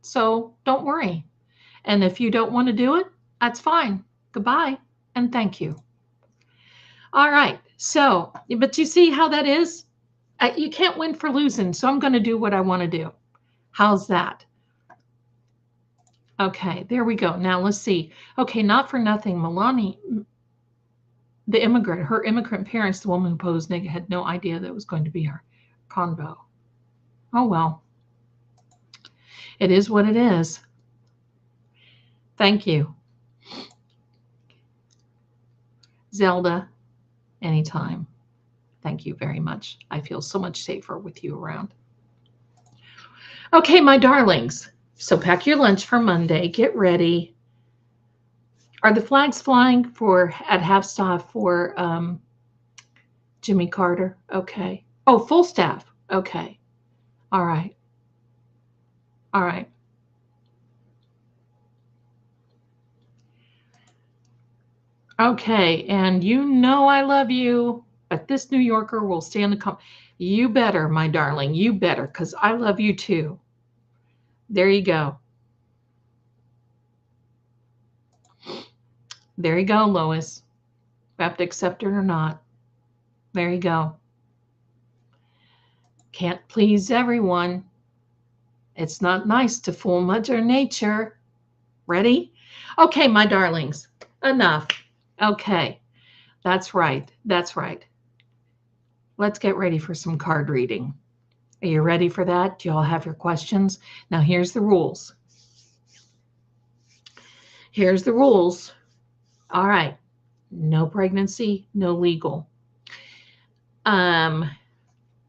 So don't worry. And if you don't want to do it, that's fine. Goodbye and thank you. All right. So, but you see how that is? You can't win for losing. So I'm going to do what I want to do. How's that? Okay, there we go. Now let's see. Okay, not for nothing. Melanie, her immigrant parents, the woman who posed naked, had no idea that it was going to be her convo. Oh, well. It is what it is. Thank you. Zelda, anytime. Thank you very much. I feel so much safer with you around. Okay, my darlings. So pack your lunch for Monday. Get ready. Are the flags flying at half staff for Jimmy Carter? Okay. Oh, full staff. Okay. All right. All right. Okay. And I love you, but this New Yorker will stand the You better, my darling. You better, because I love you too. There you go. There you go, Lois. You have to accept it or not. There you go. Can't please everyone. It's not nice to fool Mother Nature. Ready? Okay, my darlings, enough. Okay, that's right. That's right. Let's get ready for some card reading. Are you ready for that? Do you all have your questions? Now, here's the rules. Here's the rules. All right. No pregnancy, no legal. I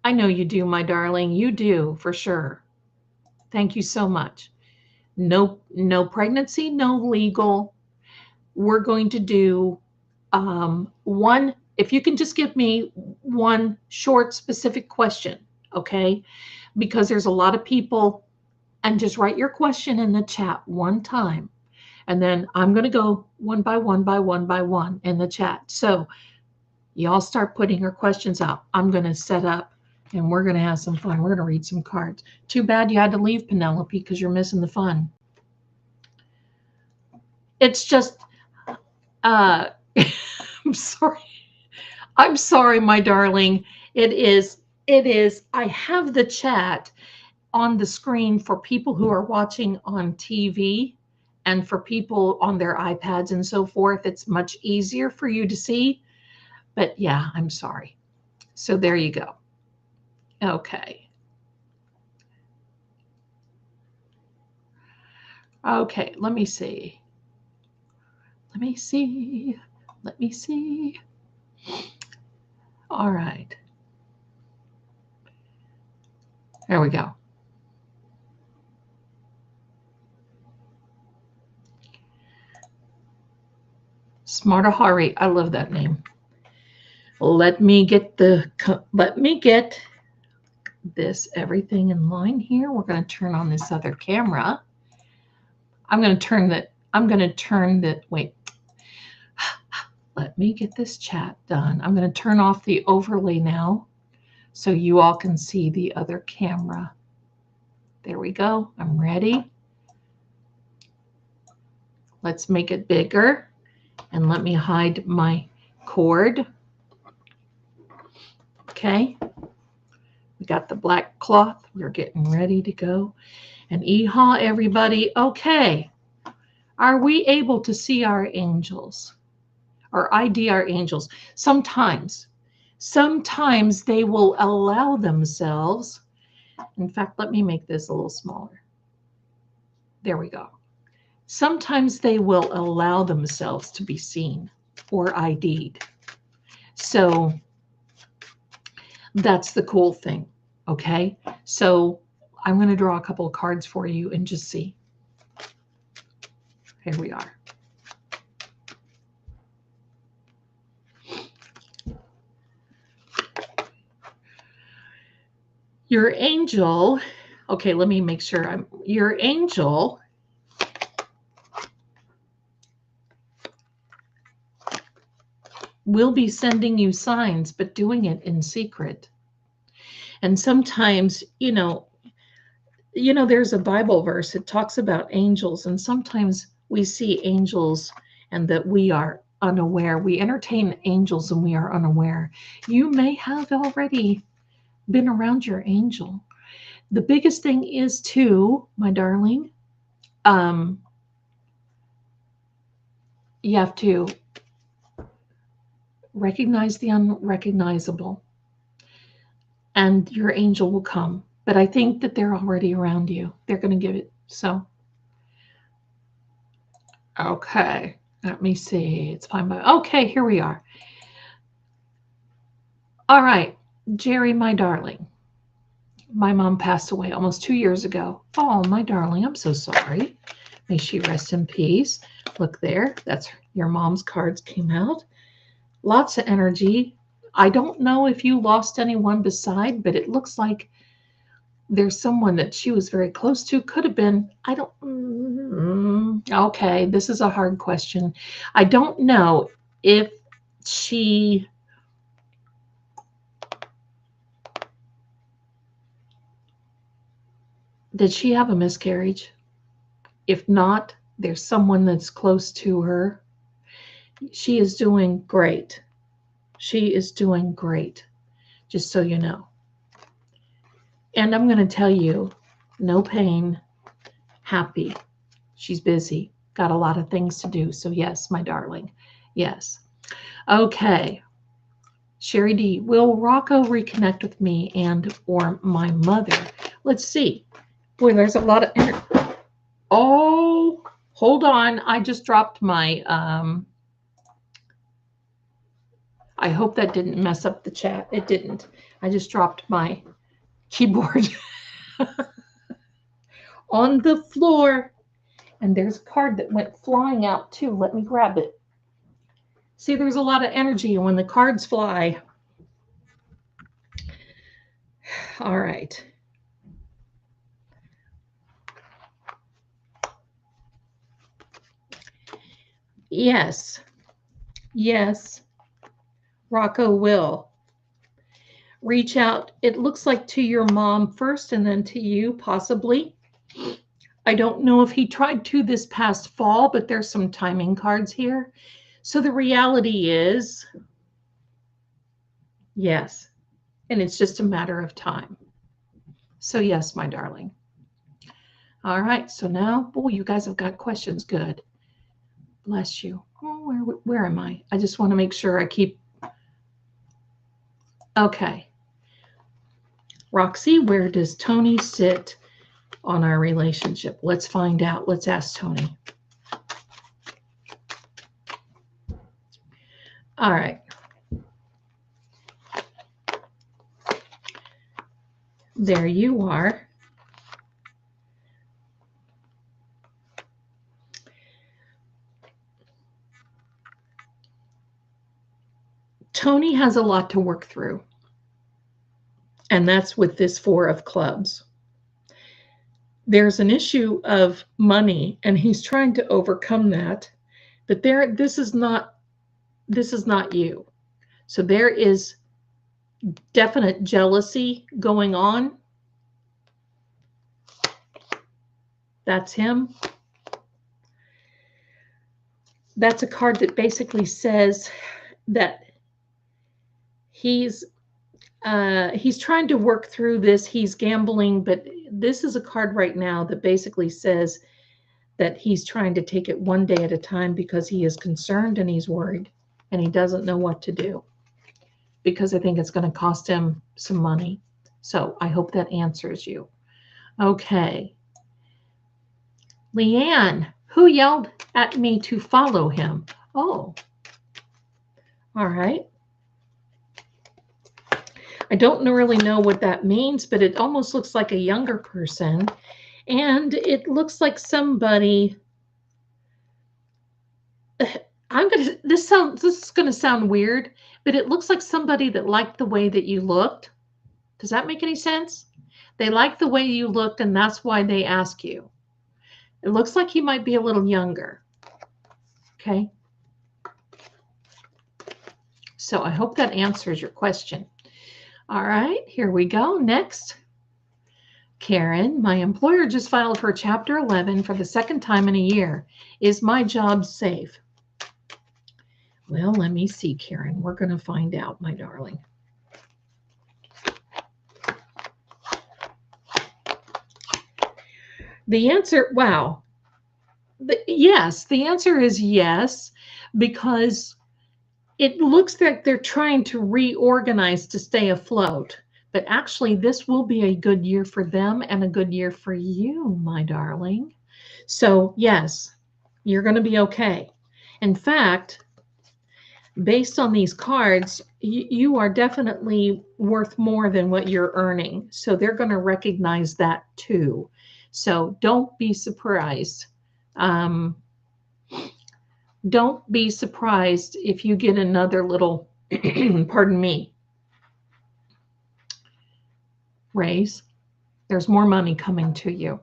know you do, my darling. You do, for sure. Thank you so much. No pregnancy, no legal. We're going to do one, if you can just give me one short, specific question, okay? Because there's a lot of people, and just write your question in the chat one time. And then I'm going to go one by one by one by one in the chat. So y'all start putting your questions out. I'm going to set up and we're going to have some fun. We're going to read some cards. Too bad you had to leave, Penelope, because you're missing the fun. It's just, I'm sorry. I'm sorry, my darling. It is, I have the chat on the screen for people who are watching on TV and for people on their iPads and so forth. It's much easier for you to see. But yeah, I'm sorry. So there you go. Okay. Okay, let me see. Let me see. Let me see. All right. There we go. Smartahari. I love that name. Let me get this everything in line here. We're going to turn on this other camera. I'm going to turn the, wait. Let me get this chat done. I'm going to turn off the overlay now so you all can see the other camera. There we go. I'm ready. Let's make it bigger and let me hide my cord. Okay. We got the black cloth. We're getting ready to go. And yeehaw, everybody. Okay. Are we able to see our angels? Or ID our angels? Sometimes they will allow themselves. In fact, let me make this a little smaller. There we go. Sometimes they will allow themselves to be seen or ID'd. So that's the cool thing. Okay. So I'm going to draw a couple of cards for you and just see. Here we are. Your angel, okay, let me make sure your angel will be sending you signs, but doing it in secret. And sometimes, there's a Bible verse, it talks about angels, and sometimes we see angels and that we are unaware. We entertain angels and we are unaware. You may have already been around your angel. The biggest thing is too, my darling, you have to recognize the unrecognizable and your angel will come. But I think that they're already around you. They're going to give it. So, okay, let me see. It's fine. Okay, here we are. All right, Jerry, my darling. My mom passed away almost 2 years ago. Oh, my darling, I'm so sorry. May she rest in peace. Look there. That's your mom's cards came out. Lots of energy. I don't know if you lost anyone beside, but it looks like there's someone that she was very close to. Could have been, I don't, okay, this is a hard question. I don't know if she, did she have a miscarriage? If not, there's someone that's close to her. She is doing great. She is doing great, just so you know. And I'm going to tell you, no pain, happy. She's busy. got a lot of things to do. So yes, my darling. Yes. Okay. Sherry D, will Rocco reconnect with me and or my mother? Let's see. Boy, there's a lot of oh, hold on. I just dropped my I hope that didn't mess up the chat. It didn't. I just dropped my keyboard on the floor. And there's a card that went flying out too. Let me grab it. See, there's a lot of energy when the cards fly. All right. Yes. Yes. Rocco will reach out. It looks like to your mom first and then to you, possibly. I don't know if he tried to this past fall, but there's some timing cards here. So the reality is, yes. And it's just a matter of time. So yes, my darling. All right. So now, oh, you guys have got questions. Good. Bless you. Oh, where am I? I just want to make sure I keep. Okay. Roxy, where does Tony sit on our relationship? Let's find out. Let's ask Tony. All right. There you are. Tony has a lot to work through. And that's with this 4 of clubs. There's an issue of money, and he's trying to overcome that. But this is not you. So there is definite jealousy going on. That's him. That's a card that basically says that he's trying to work through this. He's gambling, but this is a card right now that basically says that he's trying to take it one day at a time because he is concerned and he's worried and he doesn't know what to do because I think it's going to cost him some money. So I hope that answers you. Okay. Leanne, who yelled at me to follow him? Oh, all right. I don't really know what that means, but it almost looks like a younger person. And it looks like somebody, this is gonna sound weird, but it looks like somebody that liked the way that you looked. Does that make any sense? They like the way you looked, and that's why they ask you. It looks like he might be a little younger. Okay. So I hope that answers your question. All right, here we go. Next. Karen, my employer just filed for Chapter 11 for the second time in a year. Is my job safe? Well, let me see, Karen. We're going to find out, my darling. The answer, wow. Yes, the answer is yes, because it looks like they're trying to reorganize to stay afloat. But actually, this will be a good year for them and a good year for you, my darling. So yes, you're going to be okay. In fact, based on these cards, you are definitely worth more than what you're earning. So they're going to recognize that too. So don't be surprised. Don't be surprised if you get another little, pardon me, raise. There's more money coming to you.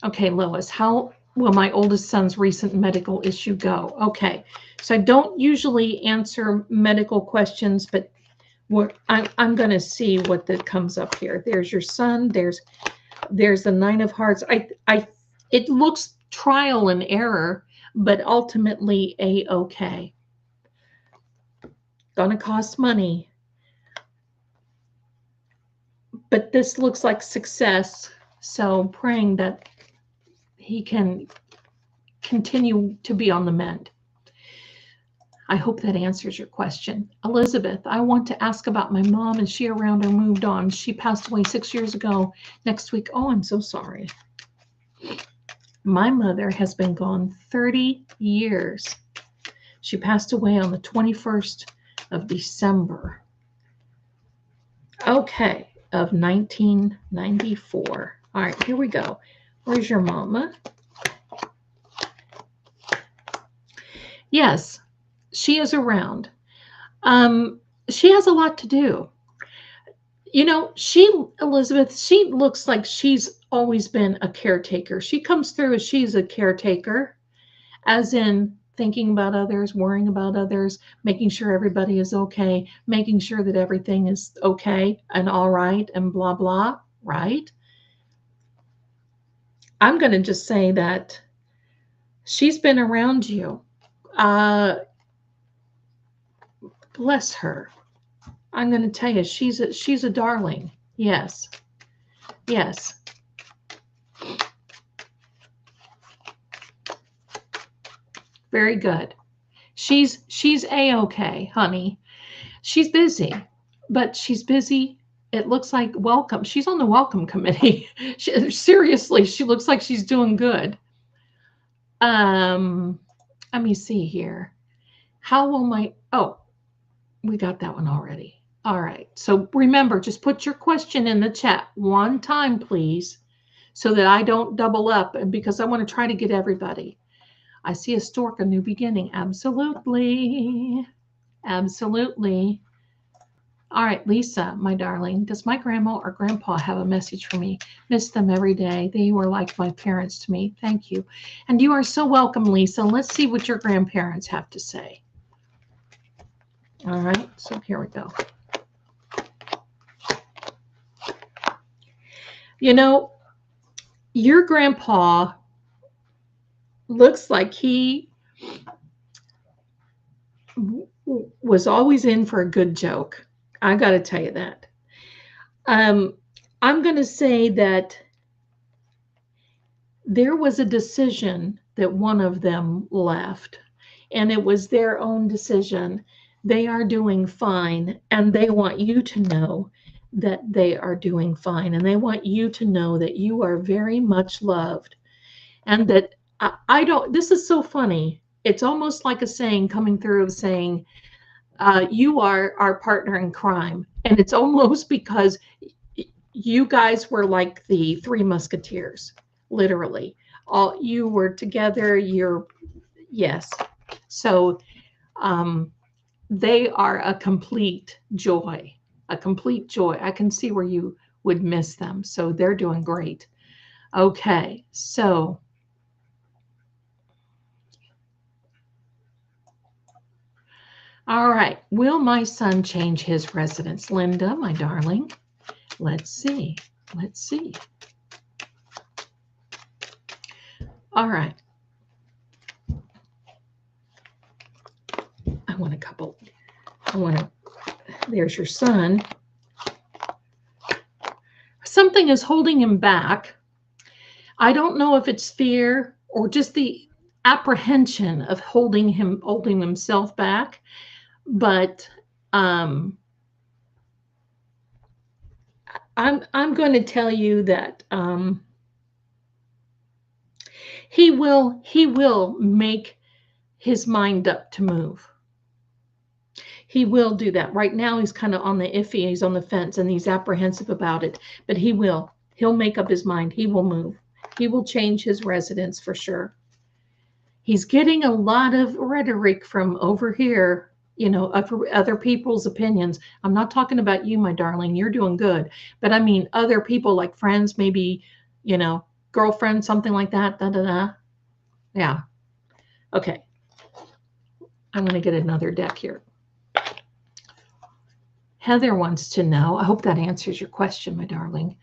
Okay, Lois, how will my oldest son's recent medical issue go? Okay, so I don't usually answer medical questions, but I'm going to see what that comes up here. There's your son. There's the 9 of Hearts. It looks trial and error, but ultimately a-okay. Gonna cost money, but this looks like success. So praying that he can continue to be on the mend. I hope that answers your question. Elizabeth, I want to ask about my mom. Is she around or moved on? She passed away 6 years ago next week. Oh, I'm so sorry. My mother has been gone 30 years. She passed away on the 21st of December. Okay, of 1994. All right, here we go. Where's your mama? Yes, she is around. She has a lot to do. You know, Elizabeth, she looks like she's always been a caretaker. She comes through as she's a caretaker, as in thinking about others, worrying about others, making sure everybody is okay, making sure that everything is okay and all right and blah, blah, right? I'm going to just say that she's been around you. Bless her. I'm going to tell you, she's a darling. Yes. Yes. Very good. She's A-okay, honey. She's busy, but she's busy. It looks like welcome. She's on the welcome committee. Seriously, she looks like she's doing good. Let me see here. How will my, oh, we got that one already. All right. So remember, just put your question in the chat one time, please, so that I don't double up, and because I want to try to get everybody. I see a stork, a new beginning. Absolutely. Absolutely. All right, Lisa, my darling, does my grandma or grandpa have a message for me? Miss them every day. They were like my parents to me. Thank you. And you are so welcome, Lisa. Let's see what your grandparents have to say. All right, so here we go. You know, your grandpa looks like he was always in for a good joke. I got to tell you that. I'm going to say that there was a decision that one of them left, and it was their own decision. They are doing fine, and they want you to know that they are doing fine, and they want you to know that you are very much loved, and that I don't, this is so funny. It's almost like a saying coming through of saying, you are our partner in crime. And it's almost because you guys were like the Three Musketeers, literally. All you were together. Yes. So they are a complete joy, a complete joy. I can see where you would miss them. So they're doing great. Okay. So all right. Will my son change his residence? Linda, my darling. Let's see. Let's see. All right. I want a couple. There's your son. Something is holding him back. I don't know if it's fear or just the apprehension of holding himself back, but I'm going to tell you that he will make his mind up to move. He will do that. Right now, he's kind of on the iffy. He's on the fence, and he's apprehensive about it. But he will. He'll make up his mind. He will move. He will change his residence for sure. He's getting a lot of rhetoric from over here, you know, other people's opinions. I'm not talking about you, my darling. You're doing good. But I mean, other people like friends, maybe, you know, girlfriend, something like that. Da, da, da. Yeah. Okay. I'm going to get another deck here. Heather wants to know, I hope that answers your question, my darling.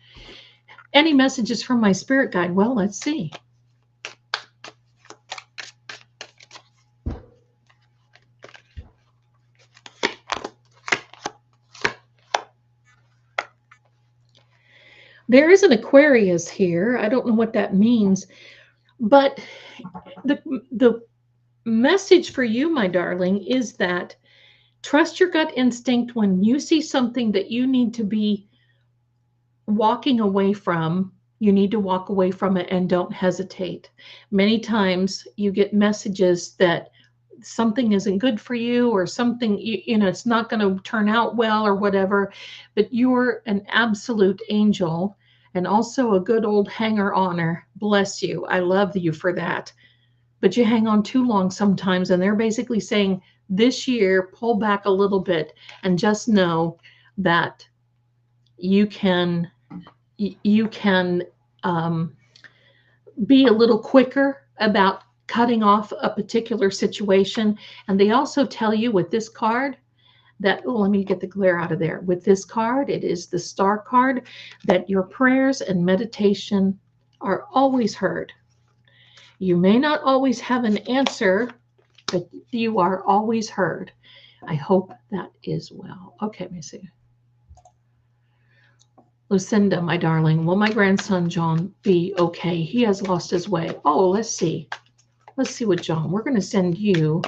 Any messages from my spirit guide? Well, let's see. There is an Aquarius here. I don't know what that means. But the message for you, my darling, is that trust your gut instinct when you see something that you need to be walking away from. You need to walk away from it and don't hesitate. Many times you get messages that something isn't good for you or something, it's not going to turn out well or whatever, but you're an absolute angel and also a good old hanger oner. Bless you. I love you for that. But you hang on too long sometimes, and they're basically saying this year, pull back a little bit and just know that you can you can be a little quicker about cutting off a particular situation. And they also tell you with this card that, oh, let me get the glare out of there. With this card, it is the star card, that your prayers and meditation are always heard. You may not always have an answer, but you are always heard. I hope that is well. Okay, let me see. Lucinda, my darling, will my grandson John be okay? He has lost his way. Oh, let's see. Let's see what John. We're going to send you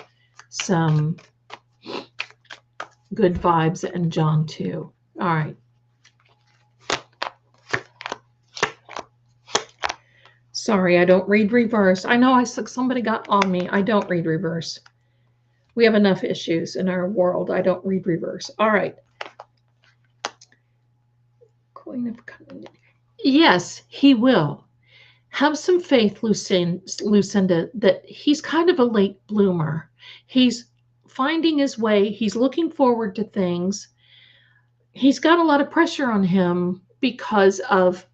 some good vibes and John too. All right. Sorry, I don't read reverse. I know somebody got on me. I don't read reverse. We have enough issues in our world. I don't read reverse. All right. Queen of Cups. Yes, he will. Have some faith, Lucinda, that he's kind of a late bloomer. He's finding his way. He's looking forward to things. He's got a lot of pressure on him because of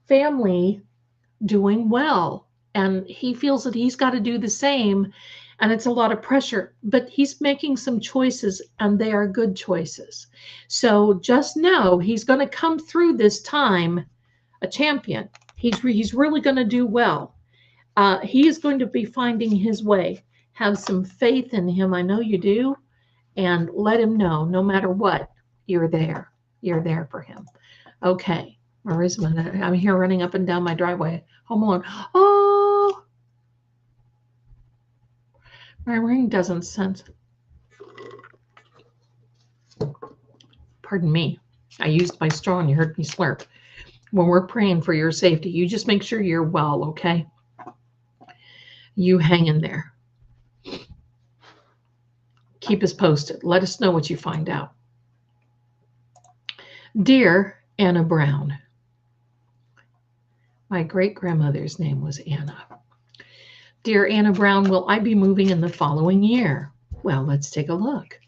family doing well. And he feels that he's got to do the same. And it's a lot of pressure. But he's making some choices, and they are good choices. So just know he's going to come through this time a champion. He's really going to do well. He is going to be finding his way. Have some faith in him. I know you do. And let him know, no matter what, you're there. You're there for him. Okay. Marisma, I'm here running up and down my driveway. Home alone. Oh, my ring doesn't sense. Pardon me. I used my straw and you heard me slurp. When we're praying for your safety, you just make sure you're well, okay? You hang in there. Keep us posted. Let us know what you find out. Dear Anna Brown. My great-grandmother's name was Anna. Dear Anna Brown, will I be moving in the following year? Well, let's take a look.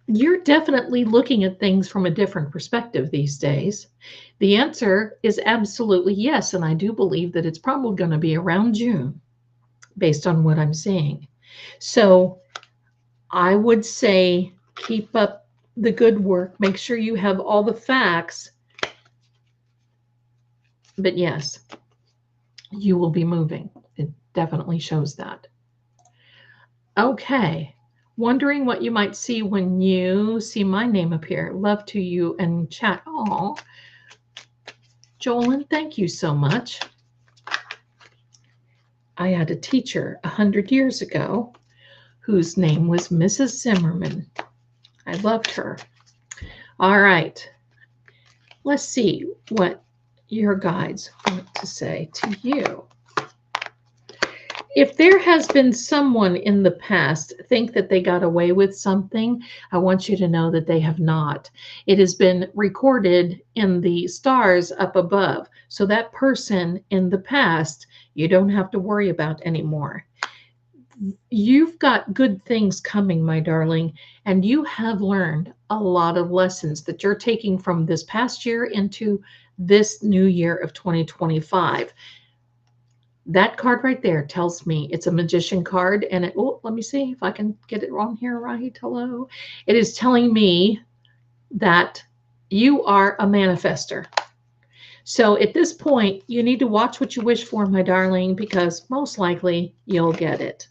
You're definitely looking at things from a different perspective these days. The answer is absolutely yes, and I do believe that it's probably going to be around June, based on what I'm seeing. So I would say keep up the good work. Make sure you have all the facts. But yes, you will be moving. It definitely shows that. Okay. Wondering what you might see when you see my name appear. Love to you and chat. Oh, Jolyn, thank you so much. I had a teacher 100 years ago whose name was Mrs. Zimmerman. I loved her. All right. Let's see what your guides want to say to you. If there has been someone in the past think that they got away with something, I want you to know that they have not. It has been recorded in the stars up above. So that person in the past, you don't have to worry about anymore. You've got good things coming, my darling, and you have learned a lot of lessons that you're taking from this past year into this new year of 2025. That card right there tells me it's a magician card, and it, oh, let me see if I can get it on here right. Hello. It is telling me that you are a manifester. So at this point, you need to watch what you wish for, my darling, because most likely you'll get it.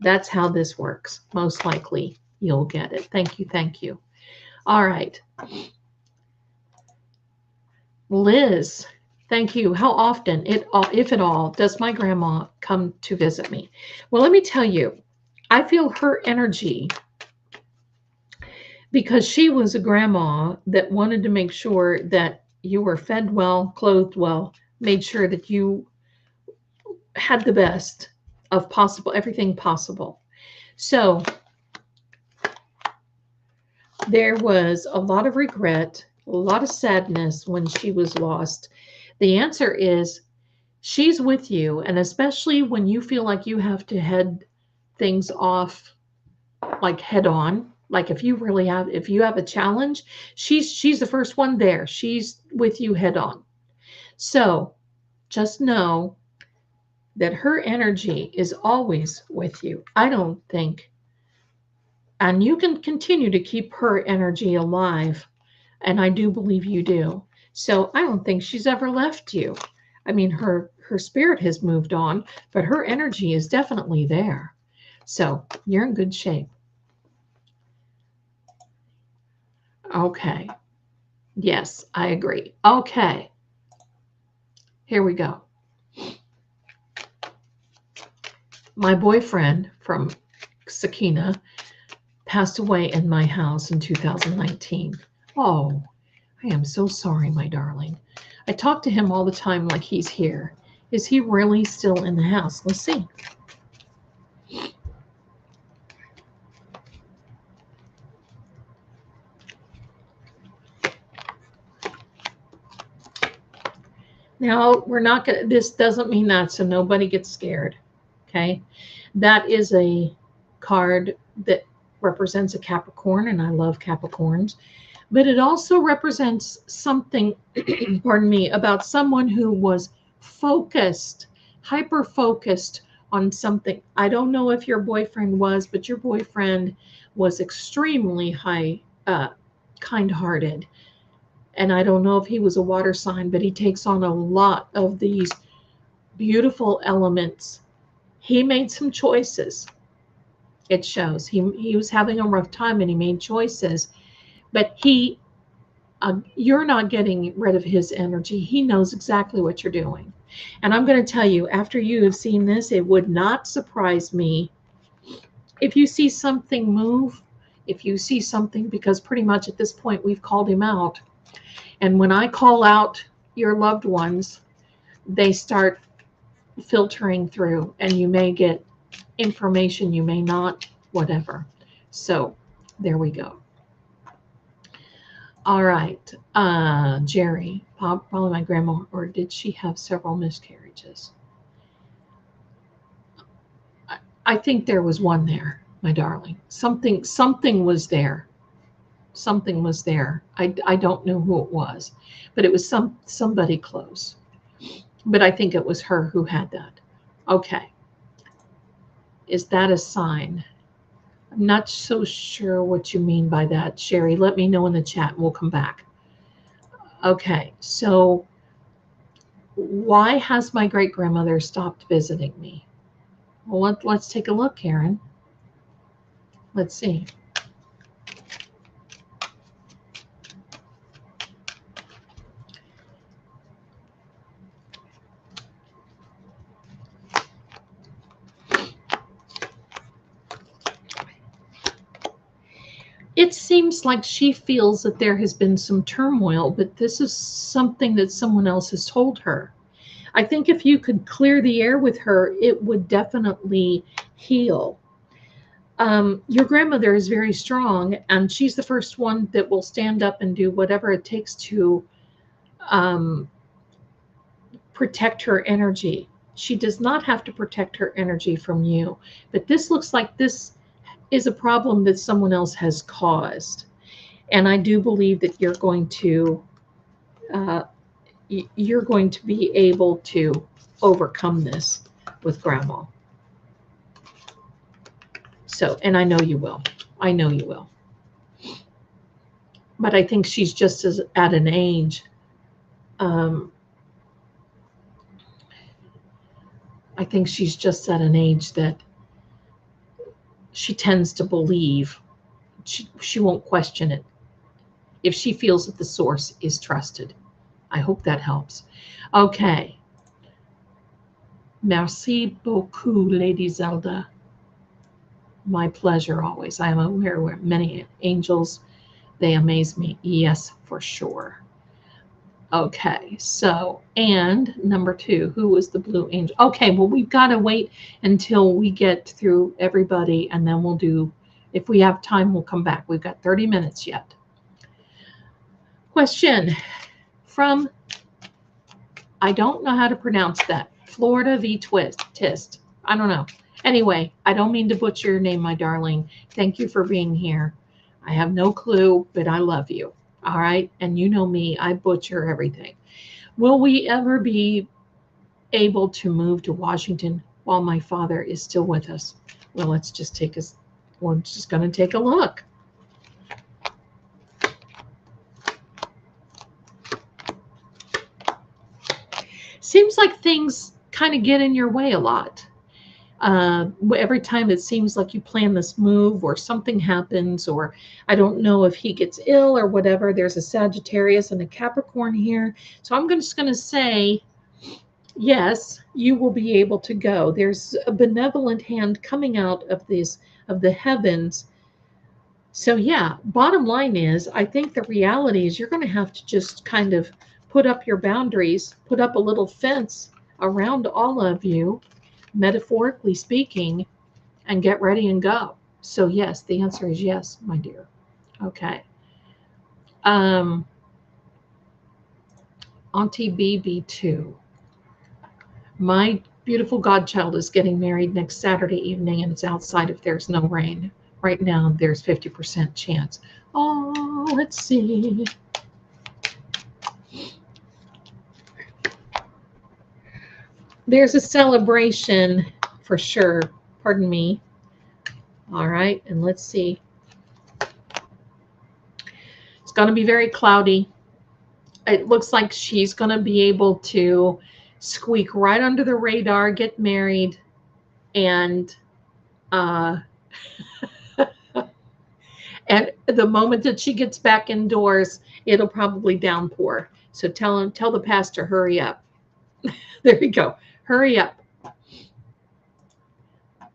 That's how this works. Most likely you'll get it. Thank you. Thank you. All right. Liz, thank you. How often, if at all, does my grandma come to visit me? Well, let me tell you, I feel her energy because she was a grandma that wanted to make sure that you were fed well, clothed well, made sure that you had the best of possible, everything possible. So there was a lot of regret, a lot of sadness when she was lost. The answer is she's with you, and especially when you feel like you have to head things off like head on, like if you have a challenge, she's the first one there. She's with you head on. So just know that her energy is always with you. I don't think, and you can continue to keep her energy alive, and I do believe you do. So I don't think she's ever left you. I mean, her spirit has moved on, but her energy is definitely there. So you're in good shape. Okay. Yes, I agree. Okay. Here we go. My boyfriend from Sakina passed away in my house in 2019. Oh, I am so sorry, my darling. I talk to him all the time like he's here. Is he really still in the house? Let's see. Now, we're not going to, this doesn't mean that, so nobody gets scared. Okay. That is a card that represents a Capricorn, and I love Capricorns. But it also represents something, pardon me, about someone who was focused, hyper focused on something. I don't know if your boyfriend was, but your boyfriend was extremely kind hearted. And I don't know if he was a water sign, but he takes on a lot of these beautiful elements. He made some choices. It shows he was having a rough time and he made choices, but you're not getting rid of his energy. He knows exactly what you're doing. And I'm going to tell you, after you have seen this, it would not surprise me if you see something move, if you see something, because pretty much at this point we've called him out. And when I call out your loved ones, they start filtering through, and you may get information, you may not, whatever. So there we go. All right, Jerry, probably my grandma, or did she have several miscarriages? I think there was one there, my darling. Something was there. Something was there. I don't know who it was, but it was somebody close. But I think it was her who had that. Okay. Is that a sign? I'm not so sure what you mean by that, Sherry. Let me know in the chat and we'll come back. Okay, so why has my great grandmother stopped visiting me? Well, let's take a look, Karen. Let's see. It seems like she feels that there has been some turmoil, but this is something that someone else has told her. I think if you could clear the air with her, it would definitely heal. Your grandmother is very strong, and she's the first one that will stand up and do whatever it takes to um, protect her energy. She does not have to protect her energy from you, but this looks like this is a problem that someone else has caused. And I do believe that uh, you're going to be able to overcome this with grandma. So, and I know you will. I know you will. But I think she's just as at an age. I think she's just at an age that she tends to believe. She won't question it if she feels that the source is trusted. I hope that helps. Okay. Merci beaucoup, Lady Zelda. My pleasure always. I am aware of many angels. They amaze me. Yes, for sure. Okay, so, and number 2, who was the blue angel? Okay, well, we've got to wait until we get through everybody, and then we'll do, if we have time, we'll come back. We've got 30 minutes yet. Question from, I don't know how to pronounce that, Florida v. Tist. I don't know. Anyway, I don't mean to butcher your name, my darling. Thank you for being here. I have no clue, but I love you. All right. And you know me, I butcher everything. Will we ever be able to move to Washington while my father is still with us? Well, let's just take us, we're just going to take a look. Seems like things kind of get in your way a lot. Every time it seems like you plan this move or something happens, or I don't know if he gets ill or whatever. There's a Sagittarius and a Capricorn here. So I'm just going to say, yes, you will be able to go. There's a benevolent hand coming out of the heavens. So yeah, bottom line is, I think the reality is you're going to have to just kind of put up your boundaries, put up a little fence around all of you, metaphorically speaking, and get ready and go. So yes, the answer is yes, my dear. Okay. Auntie BB2. My beautiful godchild is getting married next Saturday evening, and it's outside if there's no rain. Right now, there's 50% chance. Oh, let's see. There's a celebration for sure. Pardon me. All right, and let's see. It's going to be very cloudy. It looks like she's going to be able to squeak right under the radar, get married, and and the moment that she gets back indoors, it'll probably downpour. So tell the pastor, hurry up. There you go. Hurry up.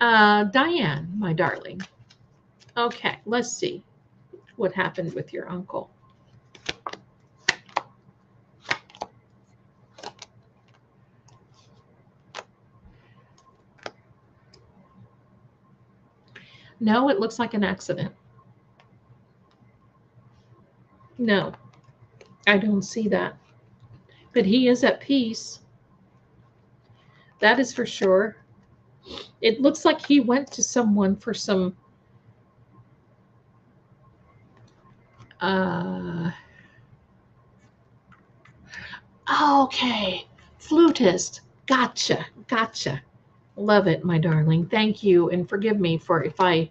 Diane, my darling. Okay, let's see what happened with your uncle. No, it looks like an accident. No, I don't see that. But he is at peace. That is for sure. It looks like he went to someone for some okay, flutist. Gotcha. Love it, my darling. Thank you, and forgive me for if I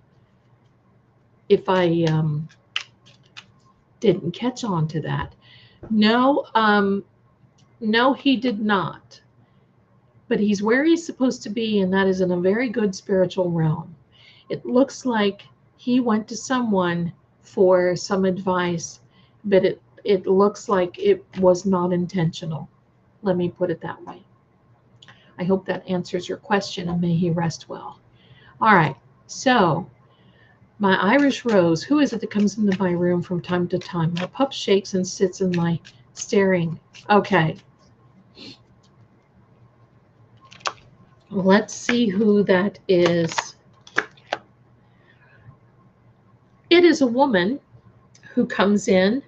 didn't catch on to that. No, no, he did not. But he's where he's supposed to be, and that is in a very good spiritual realm. It looks like he went to someone for some advice, but it looks like it was not intentional. Let me put it that way. I hope that answers your question, and may he rest well. All right, so my Irish Rose, who is it that comes into my room from time to time? My pup shakes and sits in my staring. Okay. Let's see who that is. It is a woman who comes in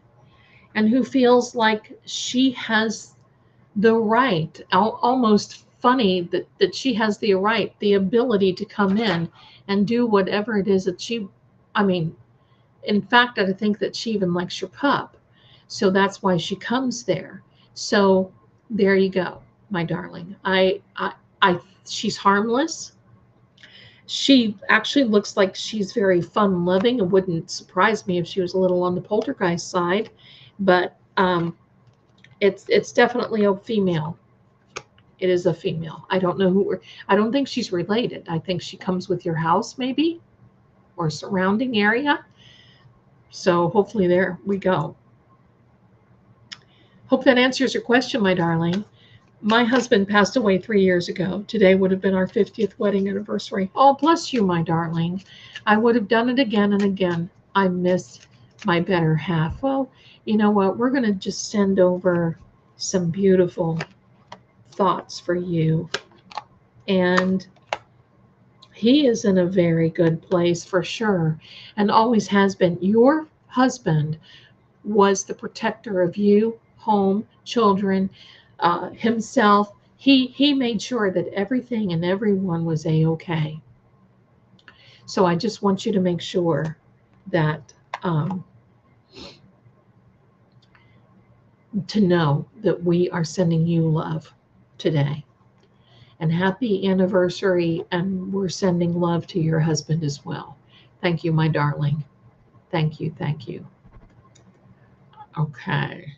and who feels like she has the right, almost funny that she has the right, the ability to come in and do whatever it is that she, I mean, in fact, I think that she even likes your pup. So that's why she comes there. So there you go, my darling. She's harmless. She actually looks like she's very fun-loving. It wouldn't surprise me if she was a little on the poltergeist side, but it's definitely a female. It is a female. I don't know I don't think she's related. I think she comes with your house maybe, or surrounding area. So hopefully there we go. Hope that answers your question, my darling. My husband passed away 3 years ago. Today would have been our 50th wedding anniversary. Oh, bless you, my darling. I would have done it again and again. I miss my better half. Well, you know what? We're going to just send over some beautiful thoughts for you. And he is in a very good place for sure, and always has been. Your husband was the protector of you, home, children, himself. He made sure that everything and everyone was a-okay. So I just want you to make sure that to know that we are sending you love today. And happy anniversary, and we're sending love to your husband as well. Thank you, my darling. Thank you, thank you. Okay.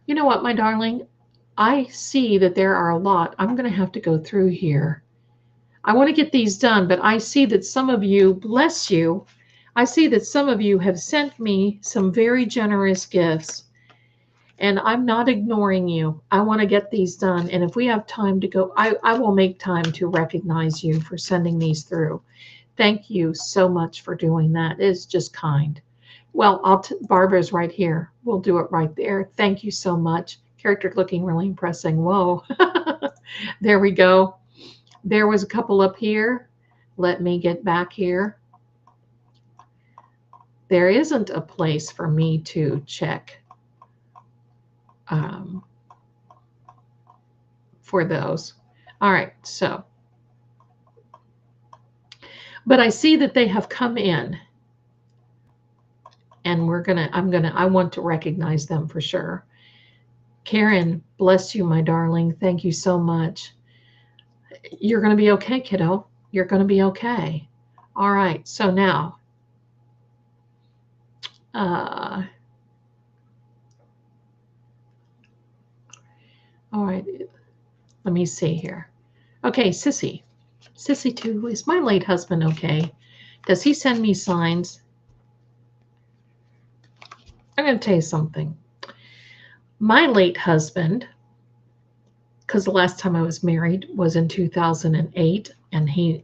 You know what, my darling? I see that there are a lot. I'm going to have to go through here. I want to get these done, but I see that some of you, bless you, I see that some of you have sent me some very generous gifts, and I'm not ignoring you. I want to get these done, and if we have time to go, I will make time to recognize you for sending these through. Thank you so much for doing that. It's just kind. Well, Barbara's right here. We'll do it right there. Thank you so much. Character looking really impressive. Whoa. There we go. There was a couple up here. Let me get back here. There isn't a place for me to check for those. All right, so. But I see that they have come in. And I want to recognize them for sure. Karen, bless you, my darling. Thank you so much. You're going to be okay, kiddo. You're going to be okay. All right, so now, all right, let me see here. Okay, Sissy. Sissy too, is my late husband okay? Does he send me signs? I'm going to tell you something. My late husband, because the last time I was married was in 2008, and he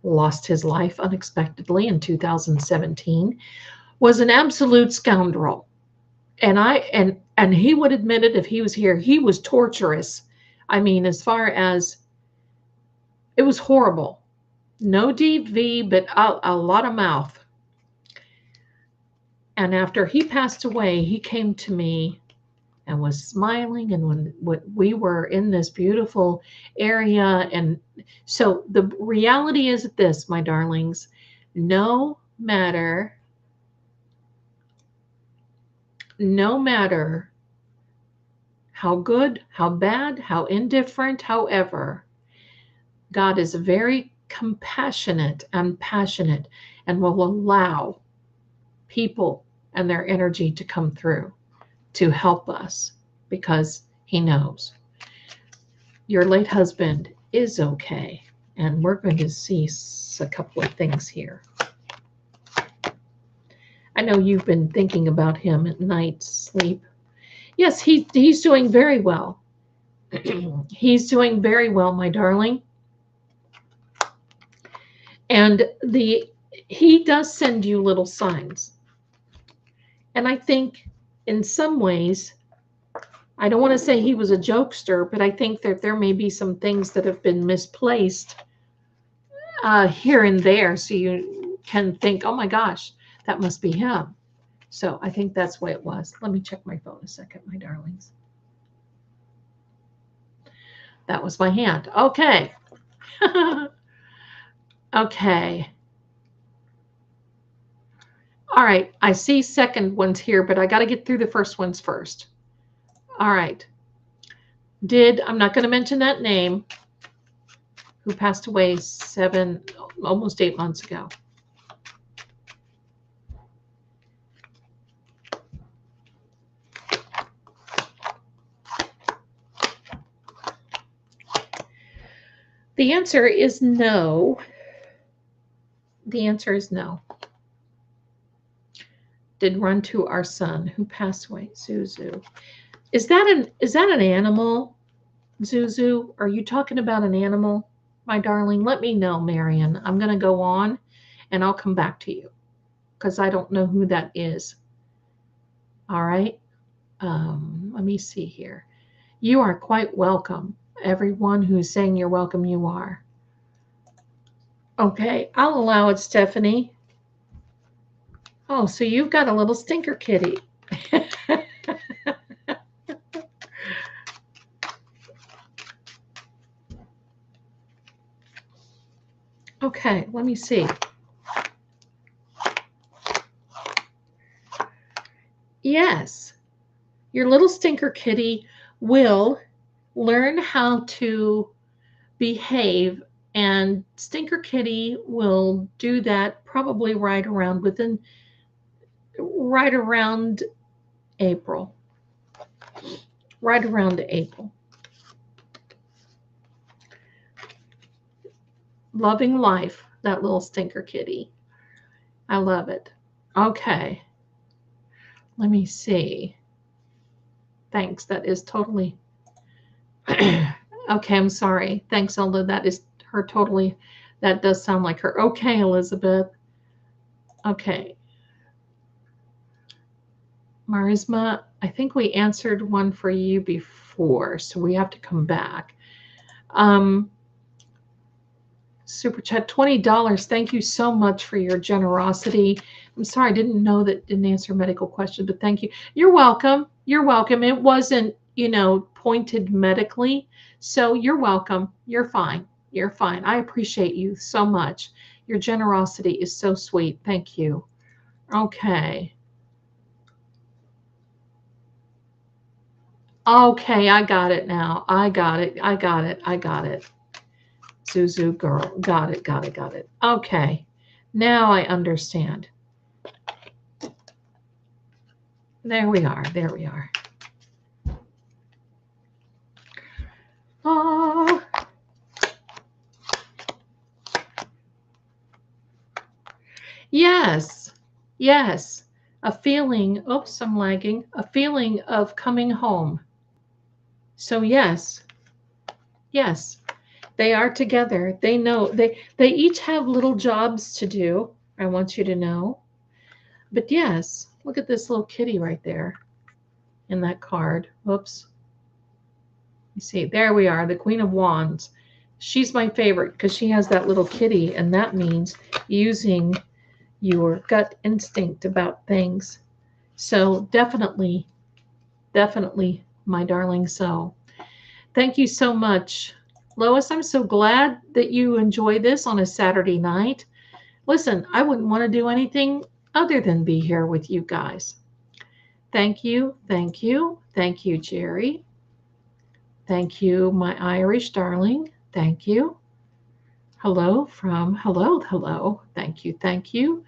lost his life unexpectedly in 2017, was an absolute scoundrel. And he would admit it if he was here. He was torturous. I mean, as far as, it was horrible. No deep V, but a lot of mouth. And after he passed away, he came to me and was smiling, and when we were in this beautiful area. And so the reality is this, my darlings, no matter how good, how bad, how indifferent, however, God is very compassionate and passionate, and will allow people and their energy to come through to help us, because he knows your late husband is okay. And we're going to see a couple of things here. I know you've been thinking about him at night, sleep. Yes, he's doing very well. He's doing very well, my darling. And he does send you little signs. And I think in some ways, I don't want to say he was a jokester, but I think that there may be some things that have been misplaced here and there. So you can think, oh my gosh, that must be him. So I think that's what it was. Let me check my phone a second, my darlings. That was my hand. Okay. Okay. All right. I see second ones here, but I got to get through the first ones first. All right. I'm not going to mention that name, who passed away almost 8 months ago. The answer is no. The answer is no. did run to our son who passed away. Zuzu. Is that an animal, Zuzu? Are you talking about an animal, my darling? Let me know, Marion. I'm going to go on and I'll come back to you because I don't know who that is. All right. Let me see here. You are quite welcome. Everyone who's saying you're welcome, you are. Okay, I'll allow it, Stephanie. Oh, so you've got a little stinker kitty. Okay, let me see. Yes, your little stinker kitty will learn how to behave, and stinker kitty will do that probably right around April. Right around April. Loving life, that little stinker kitty. I love it. Okay. Let me see. Thanks. That is totally. Okay, I'm sorry. Thanks, Zelda. That is her totally. That does sound like her. Okay, Elizabeth. Okay. Marisma, I think we answered one for you before, so we have to come back. Super chat, $20. Thank you so much for your generosity. I'm sorry, I didn't know that didn't answer medical questions, but thank you. You're welcome. You're welcome. It wasn't, pointed medically. So you're welcome. You're fine. You're fine. I appreciate you so much. Your generosity is so sweet. Thank you. Okay. Okay, I got it now. I got it. Zuzu girl. Got it. Okay. Now I understand. There we are. Oh. Yes. A feeling, oops, I'm lagging. A feeling of coming home. So yes. They are together. They know they each have little jobs to do. I want you to know. But yes, look at this little kitty right there in that card. Whoops. You see, there we are, the Queen of Wands. She's my favorite because she has that little kitty, and that means using your gut instinct about things. So definitely, my darling. So thank you so much. Lois, I'm so glad that you enjoy this on a Saturday night. Listen, I wouldn't want to do anything other than be here with you guys. Thank you, Jerry. Thank you, my Irish darling. Thank you. Hello. Thank you.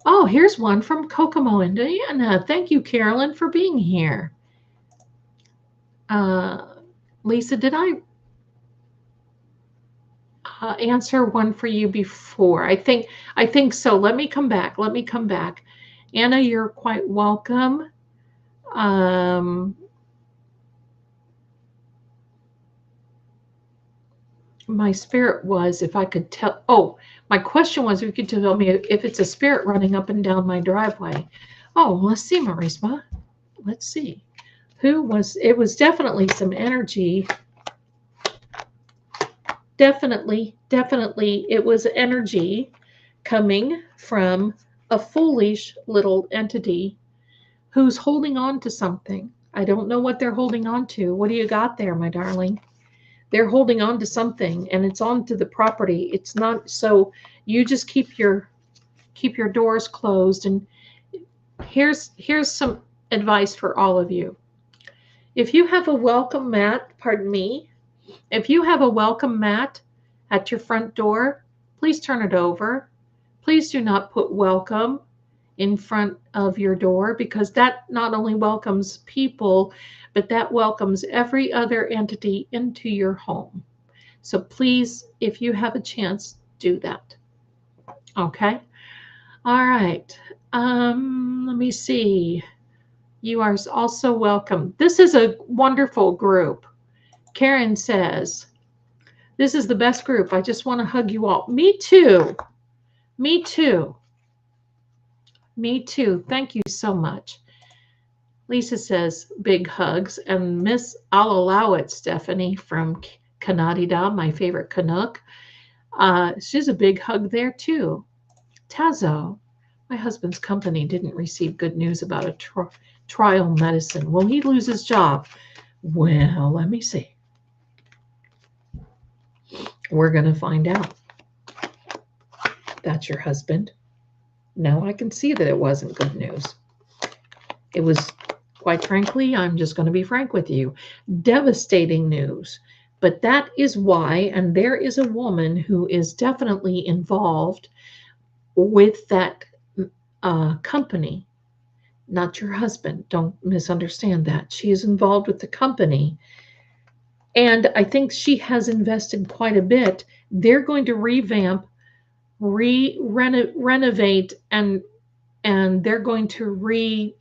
Oh, here's one from Kokomo, Indiana. Thank you, Carolyn, for being here. Lisa, did I answer one for you before? I think so. Let me come back. Anna, you're quite welcome. My spirit was, if I could tell, my question was, if you could tell me if it's a spirit running up and down my driveway. Oh, let's see, Marisma. Let's see. It was definitely some energy. Definitely, it was energy coming from a foolish little entity who's holding on to something. I don't know what they're holding on to. What do you got there, my darling? They're holding on to something, and it's onto the property. It's not, so you just keep your doors closed. And here's some advice for all of you. If you have a welcome mat, if you have a welcome mat at your front door, please turn it over. Please do not put welcome in front of your door, because that not only welcomes people, but that welcomes every other entity into your home. So please, if you have a chance, do that. Okay? All right. Let me see. You are also welcome. This is a wonderful group. Karen says, this is the best group. I just want to hug you all. Me too. Me too. Me too. Thank you so much. Lisa says, big hugs. And Miss, I'll allow it, Stephanie from Canadida, my favorite Canuck. She's a big hug there too. Tazo, my husband's company didn't receive good news about a trial medicine. Will he lose his job? Well, let me see. We're going to find out. That's your husband? No, I can see that it wasn't good news. It was, quite frankly, I'm just going to be frank with you, devastating news. But that is why, and there is a woman who is definitely involved with that company, not your husband. Don't misunderstand that. She is involved with the company. And I think she has invested quite a bit. They're going to revamp, renovate, and they're going to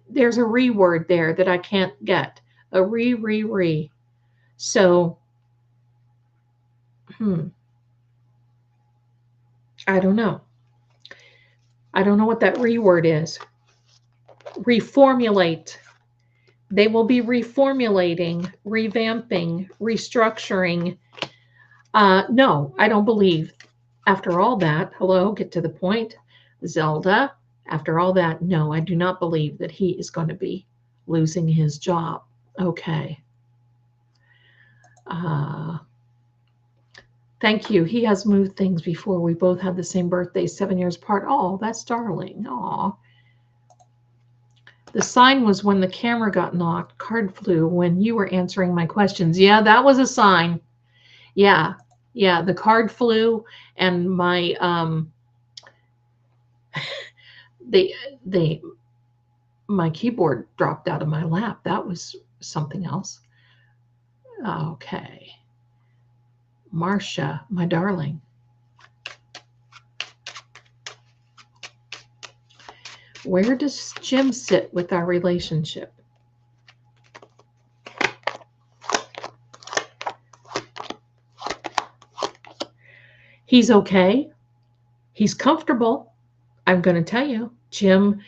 there's a word there that I can't get. A re. So, I don't know. I don't know what that word is. Reformulate. They will be reformulating, revamping, restructuring. No, I don't believe. After all that, hello, get to the point. Zelda, after all that, no, I do not believe that he is going to be losing his job. Okay. Thank you. He has moved things before. We both had the same birthday, 7 years apart. Oh, that's darling. Aw. The sign was when the camera got knocked. Card flew when you were answering my questions. Yeah, that was a sign. Yeah, the card flew, and my my keyboard dropped out of my lap. That was something else. Okay. Marcia, my darling. Where does Jim sit with our relationship? He's okay. He's comfortable. I'm going to tell you, Jim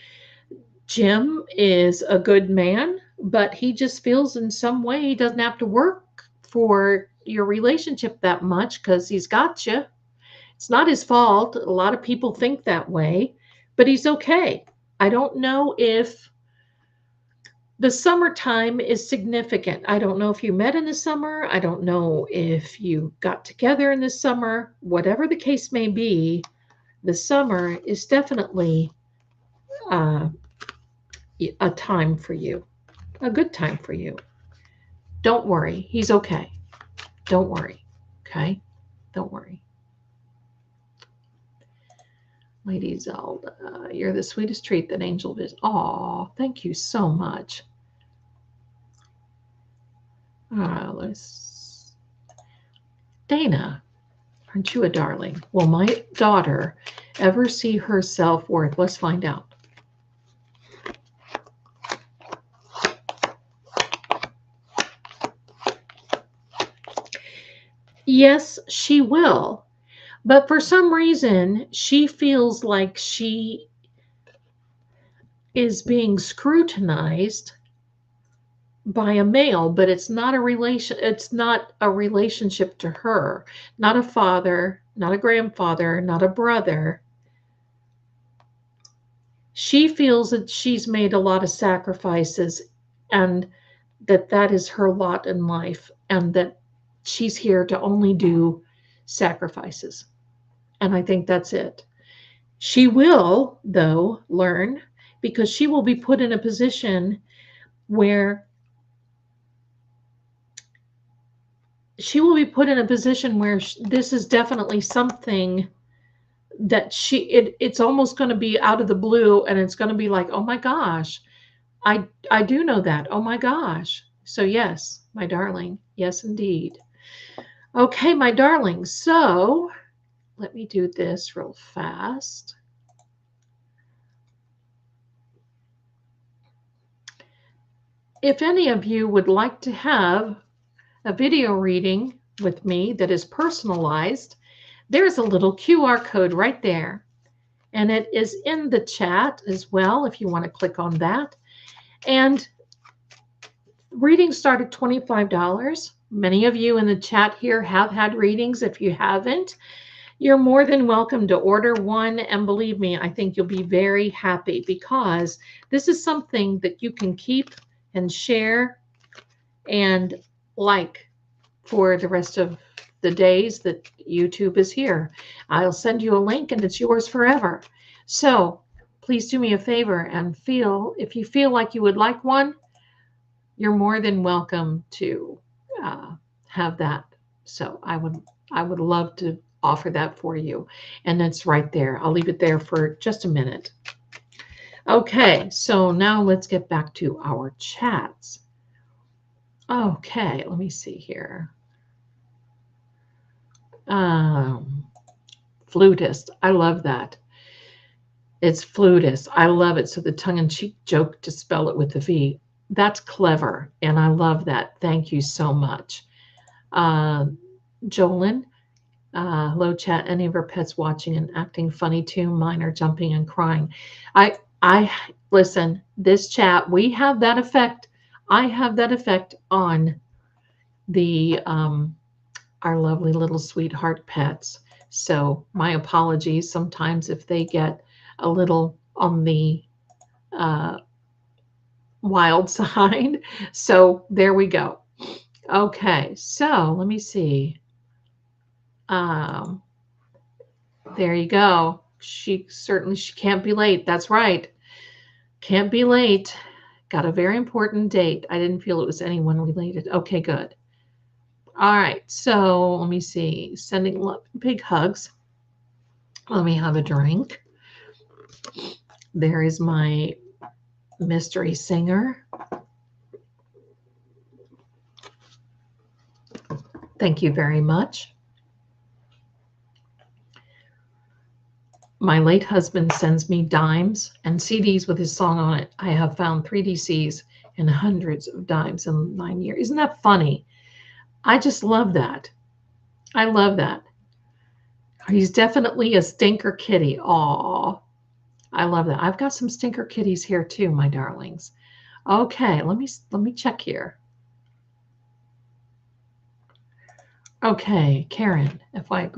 is a good man, but he just feels in some way he doesn't have to work for your relationship that much because he's got you. It's not his fault. A lot of people think that way, but he's okay. I don't know if the summertime is significant. I don't know if you met in the summer. I don't know if you got together in the summer. Whatever the case may be, the summer is definitely a time for you, a good time for you. Don't worry. He's okay. Don't worry. Okay? Don't worry. Lady Zelda, you're the sweetest treat that Angel did. Aw, thank you so much. Dana, aren't you a darling? Will my daughter ever see her self-worth? Let's find out. Yes, she will. But for some reason, she feels like she is being scrutinized by a male, but it's not a relationship to her. Not a father, not a grandfather, not a brother. She feels that she's made a lot of sacrifices and that is her lot in life, and that she's here to only do sacrifices. And I think that's it. She will, though, learn, because she will be put in a position where this is definitely something that it's almost going to be out of the blue, and it's going to be like, oh my gosh, I do know that. Oh my gosh. So yes, my darling. Yes, indeed. Okay, my darling. So let me do this real fast. if any of you would like to have a video reading with me that is personalized, there's a little QR code right there. And it is in the chat as well if you want to click on that. And readings start at $25. Many of you in the chat here have had readings. If you haven't, you're more than welcome to order one. And believe me, I think you'll be very happy because this is something that you can keep and share and like for the rest of the days that YouTube is here. I'll send you a link and it's yours forever. So please do me a favor and if you feel like you would like one, you're more than welcome to have that. So I would love to offer that for you. And it's right there. I'll leave it there for just a minute. Okay, so now let's get back to our chats. Okay, let me see here. Flutist. I love that. It's flutist. I love it. So the tongue-in-cheek joke to spell it with a V. That's clever, and I love that. Thank you so much. Jolyn, hello chat. Any of our pets watching and acting funny too? Mine are jumping and crying. I listen, this chat, we have that effect. I have that effect on the our lovely little sweetheart pets. So my apologies sometimes if they get a little on the wild side. So there we go. Okay, so let me see. There you go. She can't be late. That's right. Can't be late. Got a very important date. I didn't feel it was anyone related. Okay, good. All right, so let me see. Sending big hugs. Let me have a drink. There is my mystery singer. Thank you very much. My late husband sends me dimes and CDs with his song on it. I have found 3DCs and hundreds of dimes in 9 years. Isn't that funny? I just love that. I love that. He's definitely a stinker kitty. Aw, I love that. I've got some stinker kitties here too, my darlings. Okay, let me check here. Okay, Karen, FY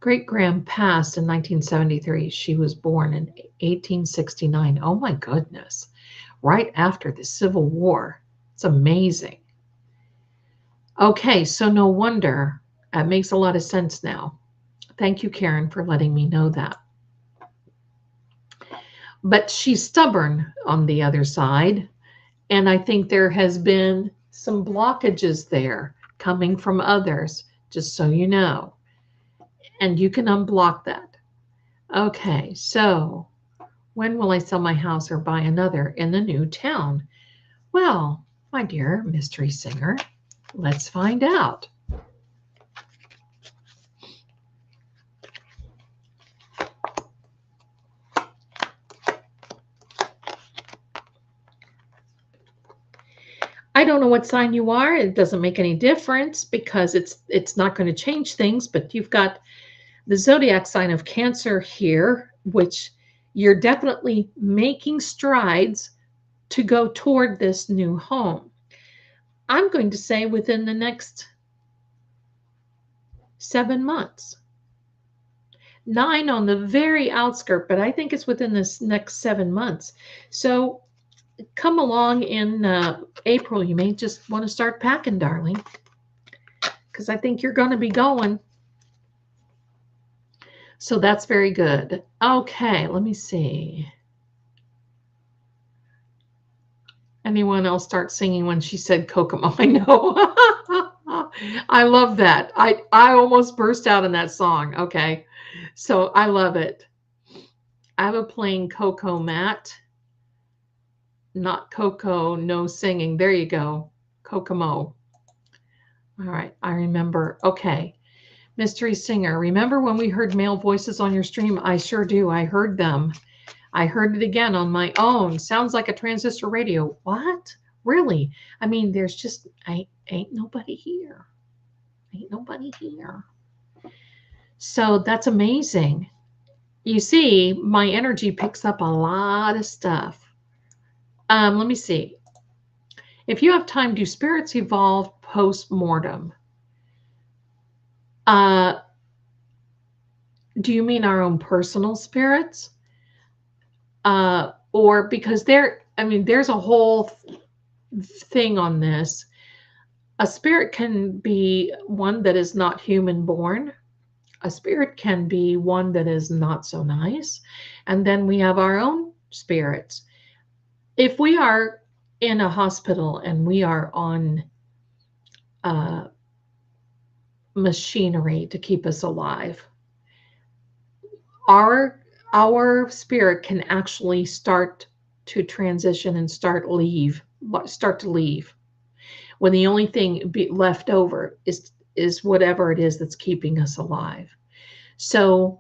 great-gram passed in 1973. She was born in 1869. Oh my goodness. Right after the Civil War. It's amazing. Okay, so no wonder. That makes a lot of sense now. Thank you, Karen, for letting me know that. But she's stubborn on the other side. And I think there has been some blockages there coming from others, just so you know. And you can unblock that. Okay, so when will I sell my house or buy another in the new town? Well, my dear mystery singer, let's find out. I don't know what sign you are. It doesn't make any difference because it's not going to change things, but you've got the zodiac sign of Cancer here, which you're definitely making strides to go toward this new home. I'm going to say within the next 7 months. 9 on the very outskirt, but I think it's within this next 7 months. So come along in April. You may just want to start packing, darling, because I think you're going to be going. So that's very good. Okay, let me see. Anyone else start singing when she said Kokomo? I know. I love that. I almost burst out in that song. Okay, so I love it. I have a plain Coco mat. Not Coco, no singing. There you go. Kokomo. All right, I remember. Okay. Mystery singer, remember when we heard male voices on your stream? I sure do. I heard them. I heard it again on my own. Sounds like a transistor radio. What? Really. I mean, there's just, ain't nobody here. Ain't nobody here. So that's amazing. You see, my energy picks up a lot of stuff. Let me see. If you have time, do spirits evolve post-mortem? Uh, do you mean our own personal spirits? Or because there's a whole thing on this. A spirit can be one that is not human born. A spirit can be one that is not so nice. And then we have our own spirits. If we are in a hospital and we are on machinery to keep us alive, our spirit can actually start to transition and start to leave when the only thing left over is whatever it is that's keeping us alive. So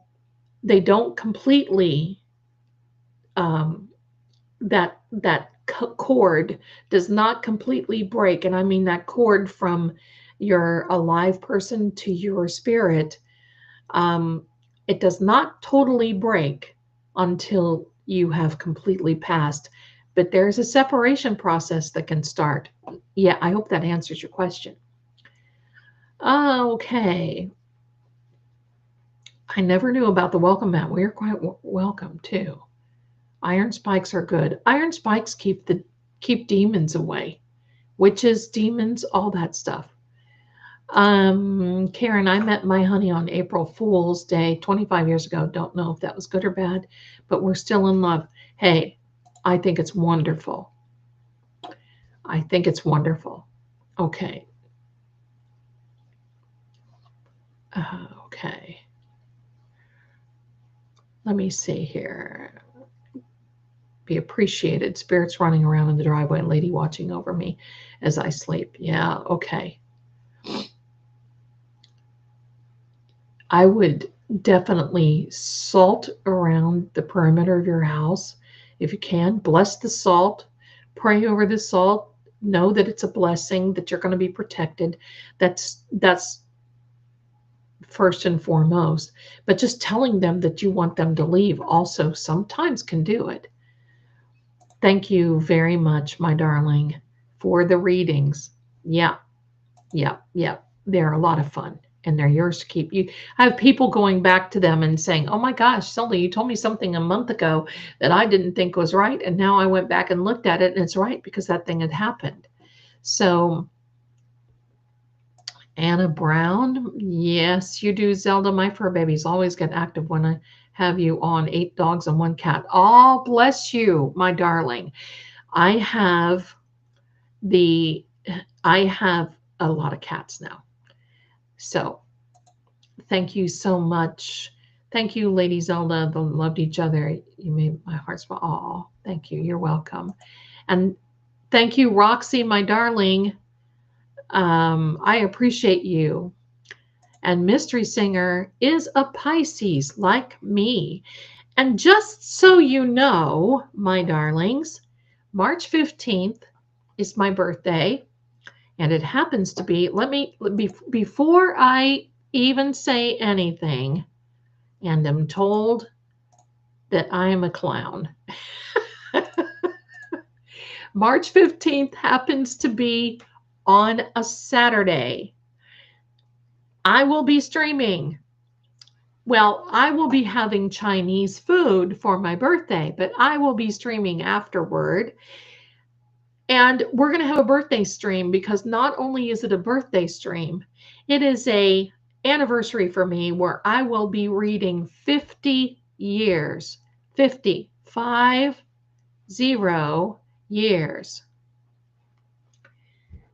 they don't completely that cord does not completely break, and I mean that cord from your alive person to your spirit. It does not totally break until you have completely passed, but there's a separation process that can start. Yeah, I hope that answers your question. Okay. I never knew about the welcome mat. We're quite welcome too. Iron spikes are good. Iron spikes keep demons away, witches, demons, all that stuff. Karen, I met my honey on April Fool's Day 25 years ago. Don't know if that was good or bad, but we're still in love. Hey, I think it's wonderful. I think it's wonderful. Okay. Okay. Let me see here. Be appreciated. Spirits running around in the driveway and lady watching over me as I sleep. Yeah, okay. I would definitely salt around the perimeter of your house if you can. Bless the salt. Pray over the salt. Know that it's a blessing, that you're going to be protected. That's first and foremost. But just telling them that you want them to leave also sometimes can do it. Thank you very much, my darling, for the readings. Yeah. They're a lot of fun, and they're yours to keep. I have people going back to them and saying, oh my gosh, Zelda, you told me something a month ago that I didn't think was right, and now I went back and looked at it, and it's right because that thing had happened. So, Anna Brown, yes, you do, Zelda. My fur babies always get active when I have you on. 8 dogs and 1 cat. Oh, bless you, my darling. I have a lot of cats now. So thank you so much. Thank you, Lady Zelda. They loved each other. You made my heart smile. Oh, thank you. You're welcome. And thank you, Roxy, my darling. I appreciate you. And Mystery Singer is a Pisces like me. And just so you know, my darlings, March 15th is my birthday. And it happens to be, before I even say anything and am told that I am a clown. March 15th happens to be on a Saturday. I will be streaming. Well, I will be having Chinese food for my birthday, but I will be streaming afterward. And we're going to have a birthday stream because not only is it a birthday stream, it is a anniversary for me where I will be reading 50 years, 50 years.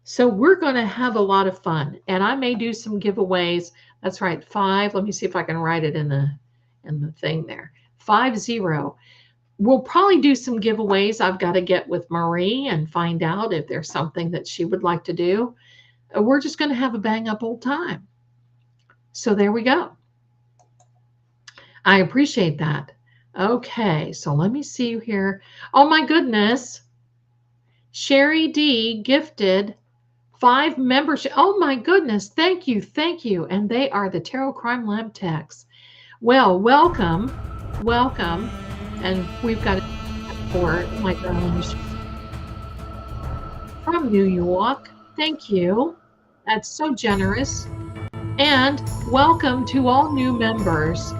So we're going to have a lot of fun, and I may do some giveaways. That's right, 5. Let me see if I can write it in the thing there. 50. We'll probably do some giveaways. I've got to get with Marie and find out if there's something that she would like to do. We're just going to have a bang up old time. So there we go. I appreciate that. Okay, so let me see here. Oh my goodness. Sherry D gifted 5 membership. Oh my goodness. Thank you. Thank you. And they are the Tarot Crime Lab techs. Well, welcome. Welcome. And we've got for my darlings from New York. Thank you. That's so generous. And welcome to all new members.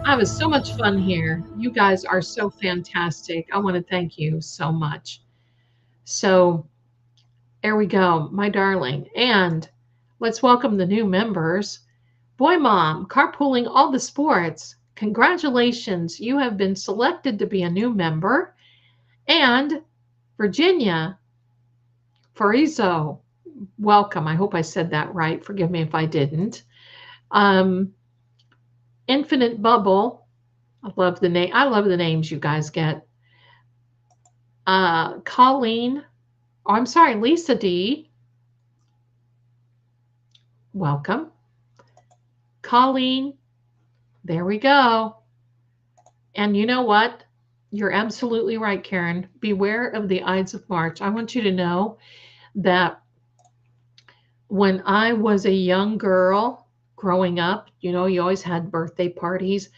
I was so much fun here. You guys are so fantastic. I want to thank you so much. So there we go, my darling. And let's welcome the new members. Boy Mom, carpooling all the sports. Congratulations, you have been selected to be a new member. And Virginia Farizo, welcome. I hope I said that right. Forgive me if I didn't. Infinite Bubble, I love the name. I love the names you guys get. Colleen, oh, I'm sorry, Lisa D. Welcome. Colleen, there we go. And you know what? You're absolutely right, Karen. Beware of the Ides of March. I want you to know that when I was a young girl growing up, you know, you always had birthday parties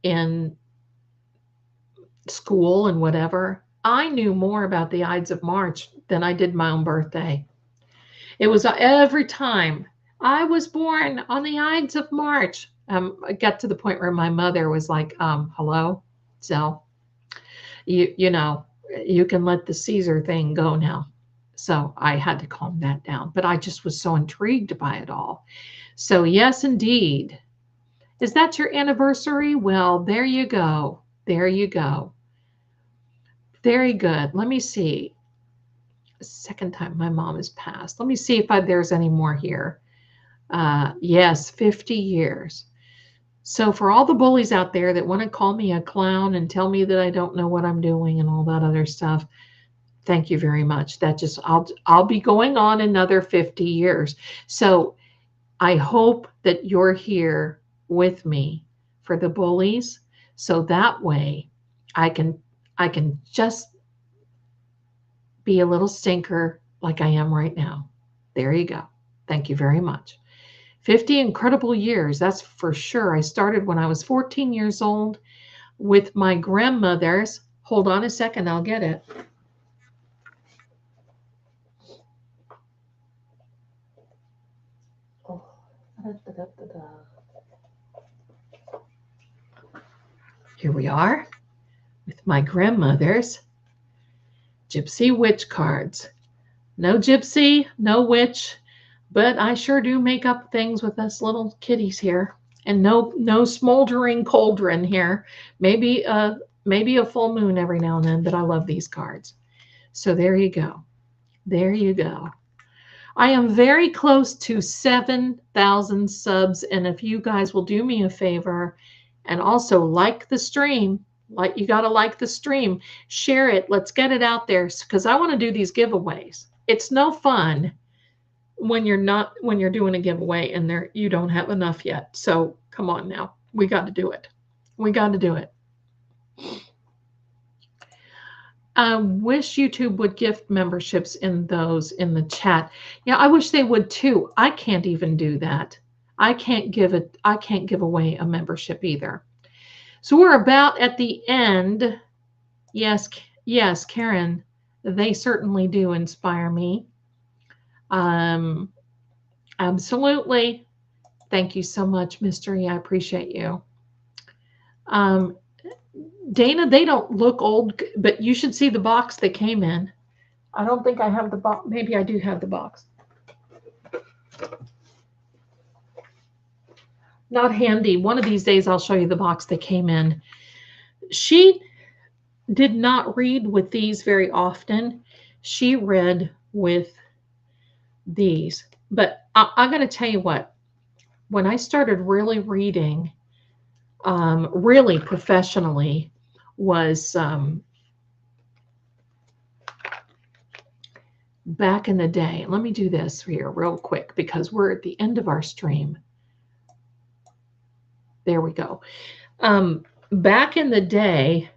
in school and whatever. I knew more about the Ides of March than I did my own birthday. It was every time I was born on the Ides of March. I got to the point where my mother was like, hello, so you know, you can let the Caesar thing go now. So I had to calm that down, but I just was so intrigued by it all. So yes, indeed. Is that your anniversary? Well, there you go. There you go. Very good. Let me see. Second time my mom has passed. Let me see if there's any more here. Yes, 50 years. So for all the bullies out there that want to call me a clown and tell me that I don't know what I'm doing and all that other stuff, thank you very much. That just, I'll be going on another 50 years. So I hope that you're here with me for the bullies. So that way I can just be a little stinker like I am right now. There you go. Thank you very much. 50 incredible years, that's for sure. I started when I was 14 years old with my grandmother's. Hold on a second, I'll get it. Oh. Here we are with my grandmother's gypsy witch cards. No gypsy, no witch, but I sure do make up things with us little kitties here. And no smoldering cauldron here. Maybe a full moon every now and then, but I love these cards. So there you go. There you go. I am very close to 7,000 subs, and if you guys will do me a favor and also like the stream, you got to like the stream, share it, let's get it out there, because I want to do these giveaways. It's no fun when you're doing a giveaway and you don't have enough yet. So come on now, we got to do it. We got to do it. I wish YouTube would gift memberships in the chat. Yeah, I wish they would too. I can't even do that. I can't give away a membership either. So we're about at the end. Yes, Karen, they certainly do inspire me. Absolutely. Thank you so much, Mystery. I appreciate you. Dana, they don't look old, but you should see the box they came in. I don't think I have the box. Maybe I do have the box. Not handy. One of these days I'll show you the box they came in. She did not read with these very often. She read with these. But I'm going to tell you what. When I started really reading, really professionally, was back in the day. Let me do this here real quick because we're at the end of our stream. There we go. Back in the day,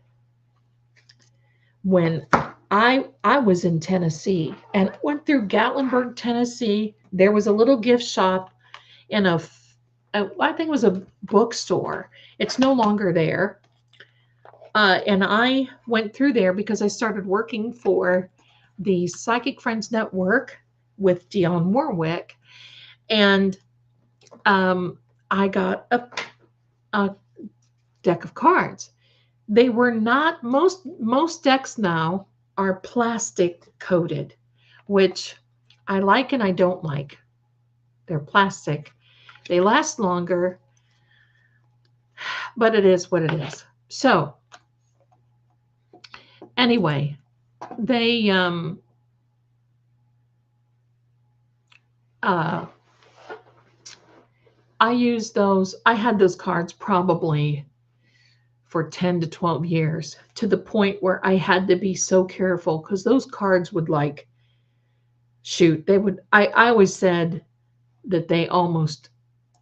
when I was in Tennessee and I went through Gatlinburg, Tennessee. There was a little gift shop in I think it was a bookstore. It's no longer there. And I went through there because I started working for the Psychic Friends Network with Dionne Warwick. And I got a deck of cards. They were not, most decks now are plastic coated, which I like and I don't like. They're plastic. They last longer, but it is what it is. So anyway, they I used those. I had those cards probably for 10 to 12 years, to the point where I had to be so careful because those cards would like shoot. They would, I always said that they almost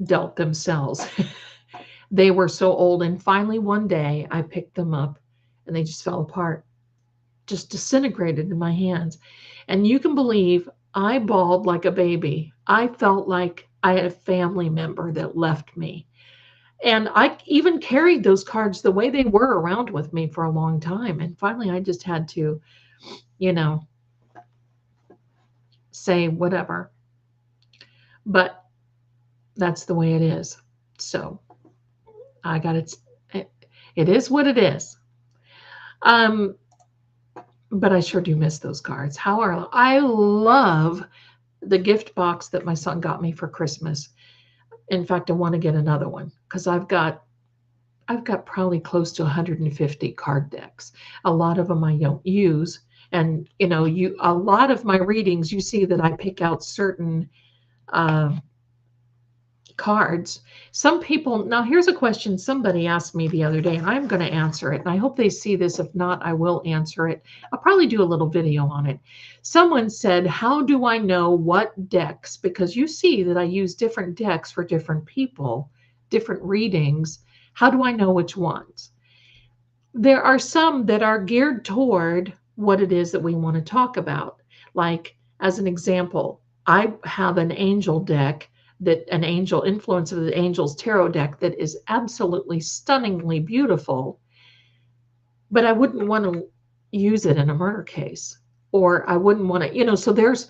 dealt themselves. They were so old. And finally, one day I picked them up and they just fell apart, just disintegrated in my hands. And you can believe I bawled like a baby. I felt like I had a family member that left me. And I even carried those cards the way they were around with me for a long time. And finally, I just had to, you know, say whatever. But that's the way it is. So I got it. It is what it is. Um, but I sure do miss those cards. I love the gift box that my son got me for Christmas. In fact, I want to get another one because I've got probably close to 150 card decks. A lot of them I don't use. And a lot of my readings, you see that I pick out certain cards. Some people, now here's a question somebody asked me the other day, and I'm going to answer it. And I hope they see this. If not, I will answer it. I'll probably do a little video on it. Someone said, how do I know what decks? Because you see that I use different decks for different people, different readings. How do I know which ones? There are some that are geared toward what it is that we want to talk about. Like, as an example, I have an angel deck, an angel influence of the angels tarot deck, that is absolutely stunningly beautiful, but I wouldn't want to use it in a murder case, or I wouldn't want to, so there's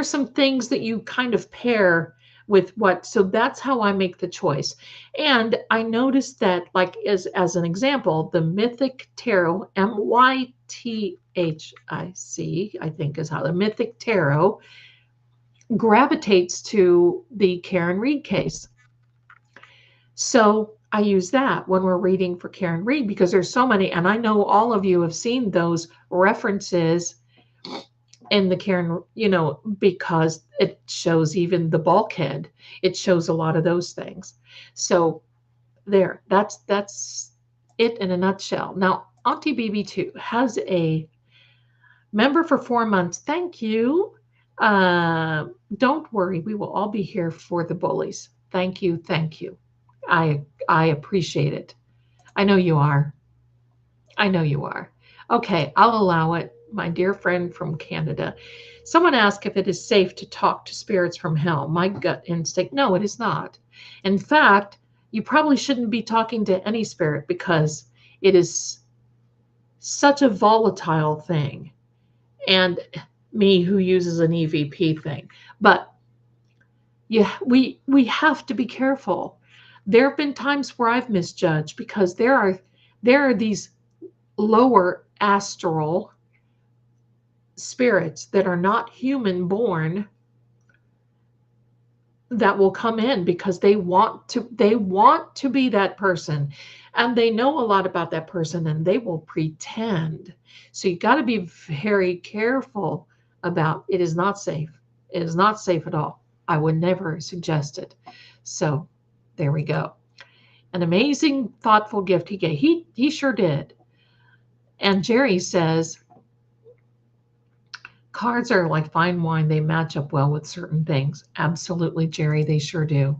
some things that you kind of pair with what, so that's how I make the choice. And I noticed that, like, as an example, the Mythic Tarot, MYTHIC, I think is how the Mythic Tarot gravitates to the Karen Reed case. So I use that when we're reading for Karen Reed, because there's so many, and I know all of you have seen those references in the Karen, because it shows even the bulkhead. It shows a lot of those things. So that's it in a nutshell. Now, Auntie BB2 has a member for 4 months. Thank you. Don't worry, we will all be here for the bullies. Thank you. Thank you. I appreciate it. I know you are. I know you are. Okay, I'll allow it. My dear friend from Canada. Someone asked if it is safe to talk to spirits from hell. My gut instinct, no, it is not. In fact, you probably shouldn't be talking to any spirit because it is such a volatile thing. And me, who uses an EVP thing. But yeah, we have to be careful. There have been times where I've misjudged because there are these lower astral spirits that are not human born that will come in because they want to be that person, and they know a lot about that person, and they will pretend. So you got to be very careful about it. Is not safe. It is not safe at all. I would never suggest it. So there we go. An amazing, thoughtful gift he gave. He sure did. And Jerry says, cards are like fine wine. They match up well with certain things. Absolutely, Jerry, they sure do.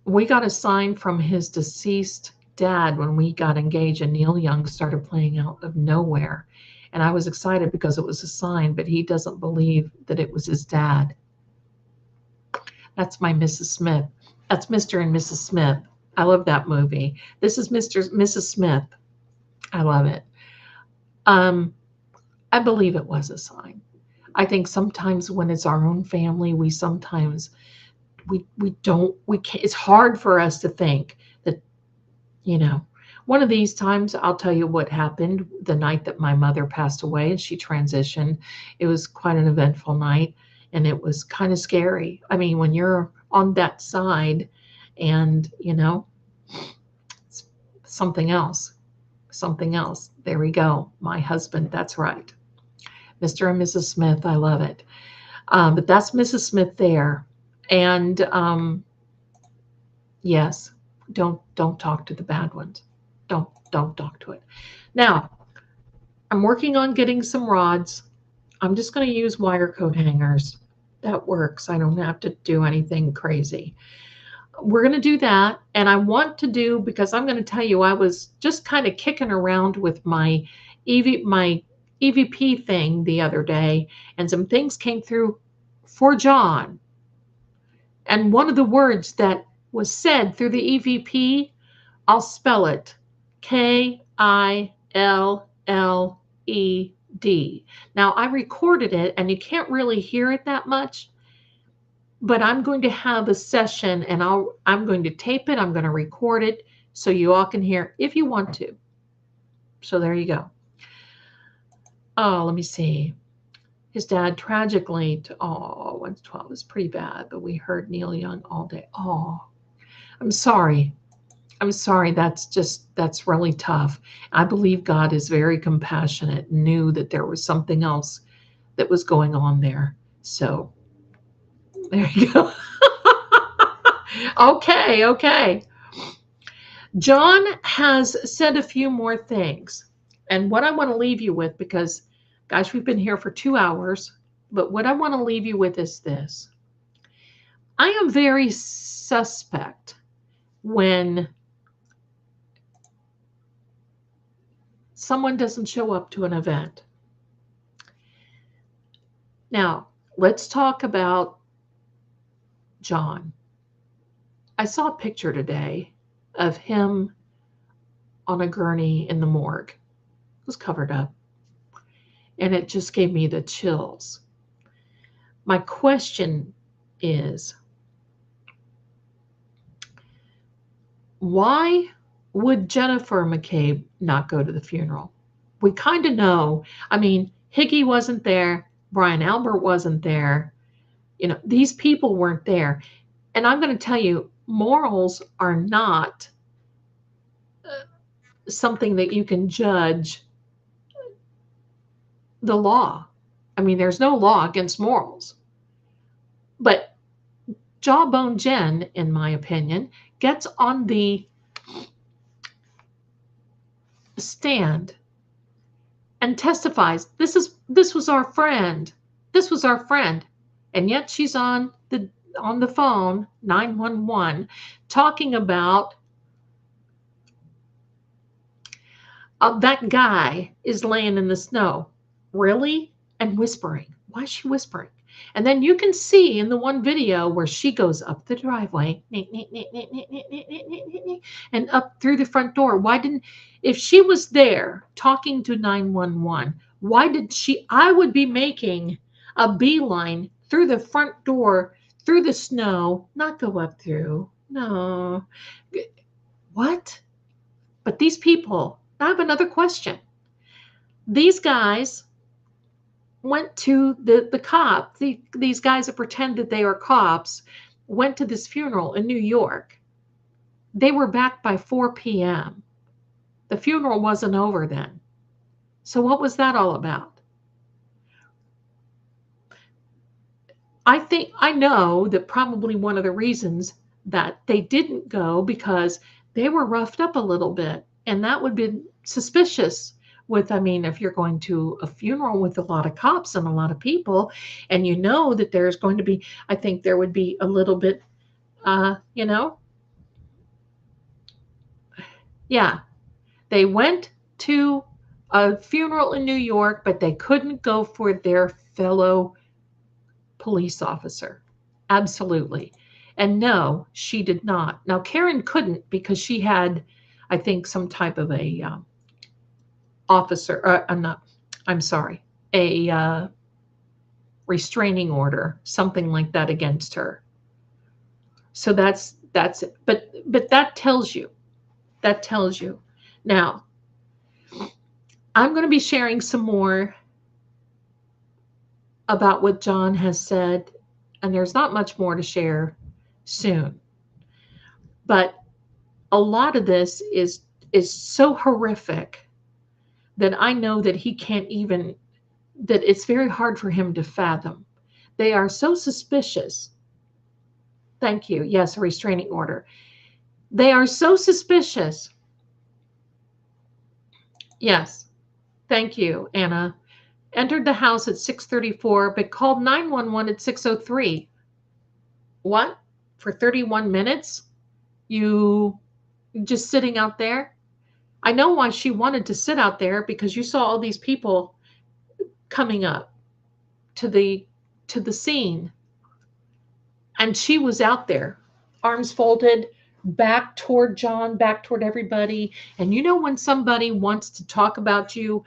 We got a sign from his deceased dad, when we got engaged and Neil Young started playing out of nowhere. And I was excited because it was a sign, but he doesn't believe that it was his dad. That's my Mrs. Smith. That's Mr. and Mrs. Smith. I love that movie. This is Mrs. Smith. I love it. I believe it was a sign. I think sometimes when it's our own family, we sometimes we don't we can't, it's hard for us to think that, you know, one of these times I'll tell you what happened the night that my mother passed away and she transitioned. It was quite an eventful night and it was kind of scary. I mean, when you're on that side and, you know, it's something else. Something else. There we go. My husband. That's right. Mr. and Mrs. Smith. I love it. But that's Mrs. Smith there. And yes, don't talk to the bad ones. Don't talk to it. Now, I'm working on getting some rods. I'm just going to use wire coat hangers. That works. I don't have to do anything crazy. We're going to do that. And I want to do, because I'm going to tell you, I was just kind of kicking around with my EVP thing the other day, and some things came through for John. And one of the words that was said through the EVP, I'll spell it, KILLED. Now, I recorded it, and you can't really hear it that much, but I'm going to have a session, and I'm going to tape it, I'm going to record it, so you all can hear if you want to. So there you go. Oh, let me see. His dad tragically, 112 is pretty bad, but we heard Neil Young all day. Oh, I'm sorry. I'm sorry. That's really tough. I believe God is very compassionate, knew that there was something else that was going on there. So there you go. Okay. John has said a few more things. And what I want to leave you with, because, gosh, we've been here for 2 hours, but what I want to leave you with is this. I am very suspect when someone doesn't show up to an event. Now, let's talk about John. I saw a picture today of him on a gurney in the morgue. It was covered up. And it just gave me the chills. My question is, why would Jennifer McCabe not go to the funeral? We kind of know. I mean, Higgy wasn't there. Brian Albert wasn't there. You know, these people weren't there. And I'm going to tell you, morals are not something that you can judge the law. I mean, there's no law against morals. But Jawbone Jen, in my opinion, gets on the stand and testifies, this was our friend. This was our friend. And yet she's on the phone, 911, talking about that guy is laying in the snow. Really? And whispering. Why is she whispering? And then you can see in the one video where she goes up the driveway and up through the front door. If she was there talking to 911, why did I would be making a beeline through the front door, through the snow, not go up through. No. What? But these people, I have another question. These guys went to the cop. These guys that pretend that they are cops went to this funeral in New York. They were back by 4 p.m. The funeral wasn't over then. So what was that all about? I know that probably one of the reasons that they didn't go because they were roughed up a little bit, and that would be suspicious. If you're going to a funeral with a lot of cops and a lot of people, and you know that there's going to be, I think there would be a little bit, Yeah, they went to a funeral in New York, but they couldn't go for their fellow police officer. Absolutely. And no, she did not. Now, Karen couldn't because she had, I think, some type of a officer, not, I'm sorry, a restraining order, something like that against her. So that's it. But that tells you. Now, I'm going to be sharing some more about what John has said, and there's not much more to share soon. But a lot of this is so horrific that I know that he can't even, that it's very hard for him to fathom. They are so suspicious. Thank you. Yes, a restraining order. They are so suspicious. Yes. Thank you, Anna. Entered the house at 6:34 but called 911 at 6:03. What? For 31 minutes? You just sitting out there? I know why she wanted to sit out there, because you saw all these people coming up to the scene, and she was out there, arms folded, back toward John, back toward everybody. And you know, when somebody wants to talk about you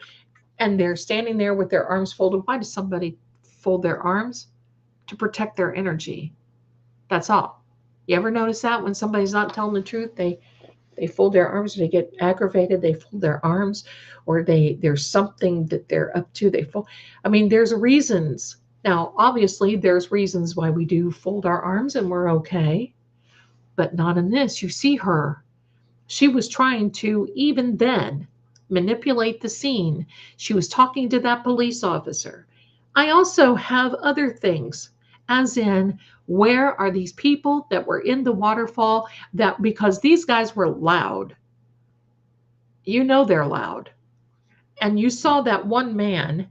and they're standing there with their arms folded, why does somebody fold their arms? To protect their energy. That's all. You ever notice that when somebody's not telling the truth, they fold their arms, they get aggravated, they fold their arms, or there's something that they're up to, they fold. I mean, there's reasons. Now, obviously, there's reasons why we do fold our arms and we're okay, but not in this. You see her. She was trying to, even then, manipulate the scene. She was talking to that police officer. I also have other things, as in, where are these people that were in the waterfall? That, because these guys were loud. You know they're loud. And you saw that one man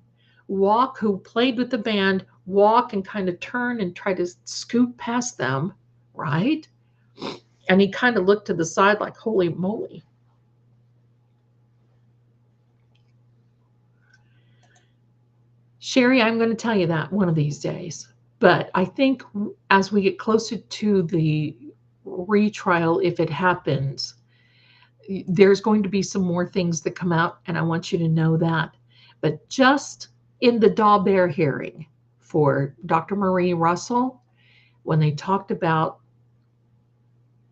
walk, who played with the band, walk and kind of turn and try to scoot past them, right? And he kind of looked to the side like, holy moly. Sherry, I'm going to tell you that one of these days. But I think as we get closer to the retrial, if it happens, there's going to be some more things that come out, and I want you to know that. But just in the Daubert hearing for Dr. Marie Russell, when they talked about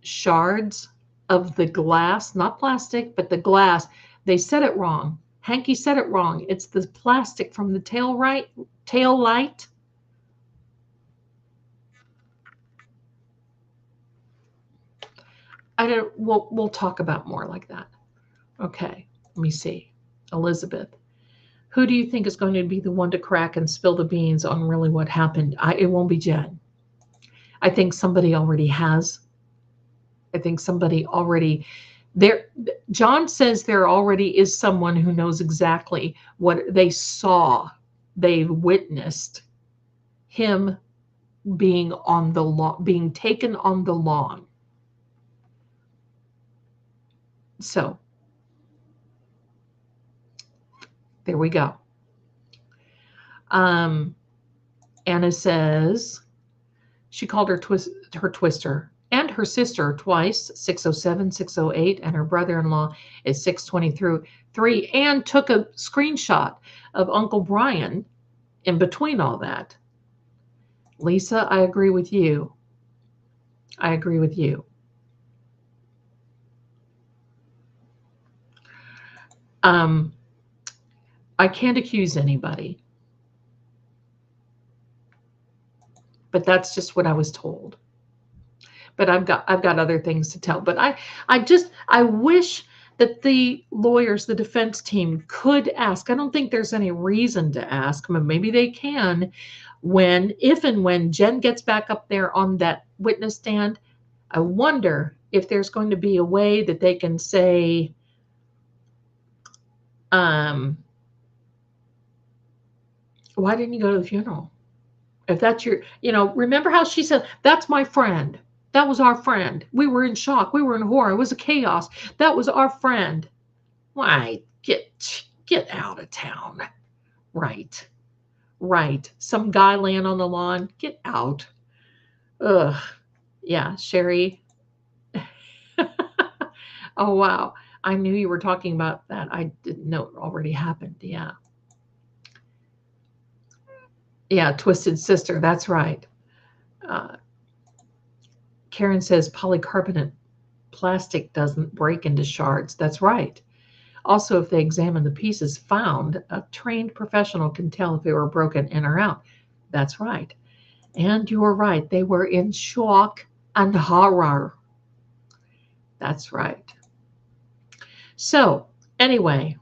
shards of the glass, not plastic, but the glass, they said it wrong. Hanky said it wrong. It's the plastic from the tail light. I don't. We'll talk about more like that. Okay. Let me see. Elizabeth, who do you think is going to be the one to crack and spill the beans on really what happened? It won't be Jen. I think somebody already has. I think somebody already there. John says there already is someone who knows exactly what they saw. They witnessed him being on the lawn, being taken on the lawn. So there we go. Anna says she called her twister and her sister twice, 607, 608, and her brother-in-law is 623, and took a screenshot of Uncle Brian in between all that. Lisa, I agree with you. I agree with you. I can't accuse anybody, but that's just what I was told. But I've got other things to tell. But I wish that the lawyers, the defense team, could ask. I don't think there's any reason to ask, but maybe they can, if and when Jen gets back up there on that witness stand. I wonder if there's going to be a way that they can say, why didn't you go to the funeral? If that's your, remember how she said, that's my friend. That was our friend. We were in shock. We were in horror. It was a chaos. That was our friend. Why? Get out of town. Right. Right. Some guy laying on the lawn. Get out. Ugh. Yeah, Sherry. Oh, wow. I knew you were talking about that. I didn't know it already happened. Yeah. Yeah, Twisted Sister. That's right. Uh, Karen says polycarbonate plastic doesn't break into shards. That's right. Also, if they examine the pieces found, a trained professional can tell if they were broken in or out. That's right. And you're right. They were in shock and horror. That's right. So, anyway,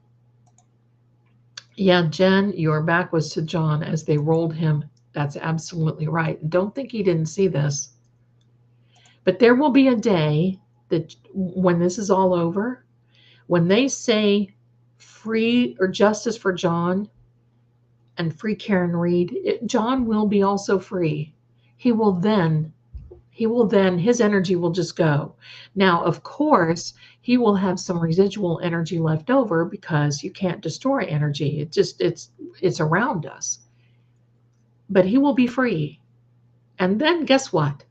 yeah, Jen, your back was to John as they rolled him. That's absolutely right. Don't think he didn't see this. But there will be a day that when this is all over, when they say free or justice for John and free Karen Reed, John will be also free. He will then his energy will just go. Now, of course, he will have some residual energy left over because you can't destroy energy. It's around us. But he will be free. And then guess what?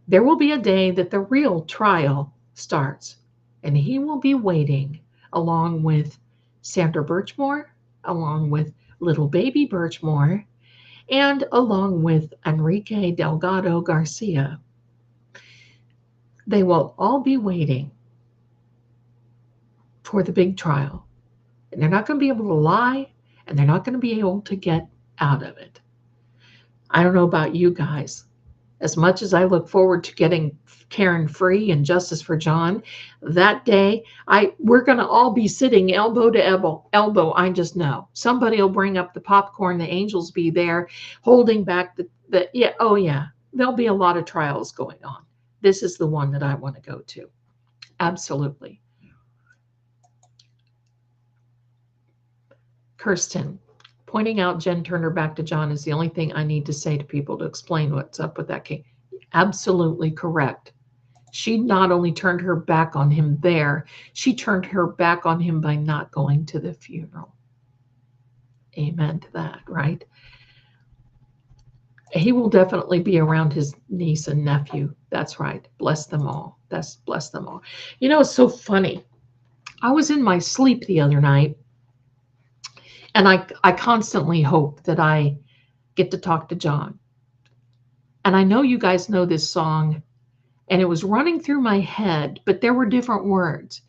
There will be a day that the real trial starts, and he will be waiting along with Sandra Birchmore, along with little baby Birchmore, and along with Enrique Delgado Garcia. They will all be waiting for the big trial. And they're not going to be able to lie, and they're not going to be able to get out of it. I don't know about you guys. As much as I look forward to getting Karen free and justice for John, that day, we're going to all be sitting elbow to elbow. I just know. Somebody will bring up the popcorn. The angels be there holding back yeah, oh yeah. There'll be a lot of trials going on. This is the one that I want to go to. Absolutely. Kirsten, pointing out Jen turned her back to John is the only thing I need to say to people to explain what's up with that king. Absolutely correct. She not only turned her back on him there, she turned her back on him by not going to the funeral. Amen to that, right? He will definitely be around his niece and nephew. That's right. Bless them all. Bless them all. You know, it's so funny. I was in my sleep the other night, and I constantly hope that I get to talk to John. And I know you guys know this song, and it was running through my head, but there were different words.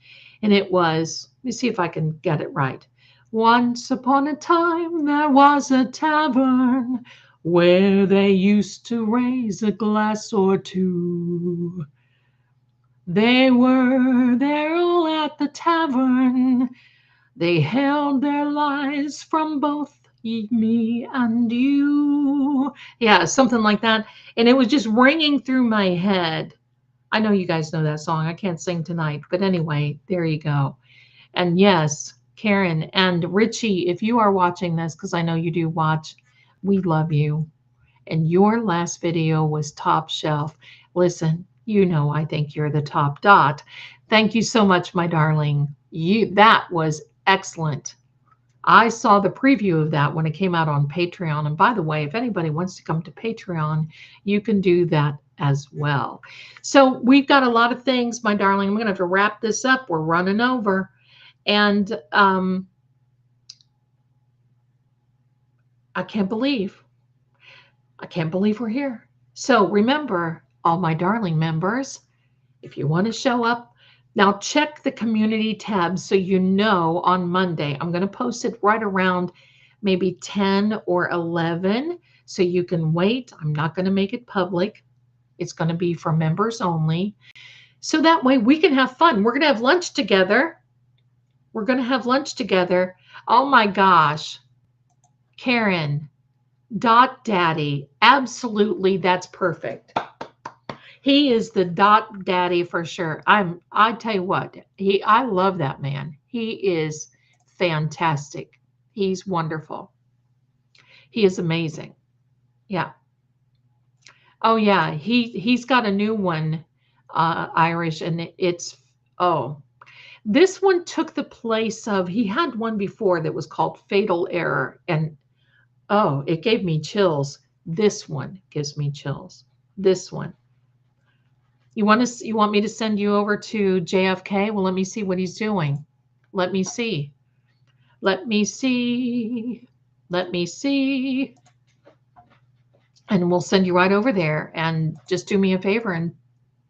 And it was, let me see if I can get it right. Once upon a time, there was a tavern where they used to raise a glass or two. They were there all at the tavern. They held their lies from both me and you. Yeah, something like that. And it was just ringing through my head. I know you guys know that song. I can't sing tonight. But anyway, there you go. And yes, Karen and Richie, if you are watching this, because I know you do watch, we love you. And your last video was top shelf. Listen, you know I think you're the top dot. Thank you so much, my darling. That was excellent. I saw the preview of that when it came out on Patreon. And by the way, if anybody wants to come to Patreon, you can do that as well. So we've got a lot of things, my darling. I'm going to have to wrap this up. We're running over. And I can't believe we're here. So remember, all my darling members, if you want to show up, now check the community tab so you know on Monday. I'm going to post it right around maybe 10 or 11 so you can wait. I'm not going to make it public. It's going to be for members only. So that way we can have fun. We're going to have lunch together. We're going to have lunch together. Oh my gosh. Karen, Dot Daddy. Absolutely, that's perfect. He is the Dot Daddy for sure. I tell you what, I love that man. He is fantastic. He's wonderful. He is amazing. Yeah. Oh yeah, he's got a new one, Irish, and it's oh, this one took the place of he had one before that was called Fatal Error, and oh, it gave me chills. This one gives me chills. This one. You want me to send you over to JFK? Well, let me see what he's doing. Let me see. Let me see. Let me see. And we'll send you right over there. And just do me a favor and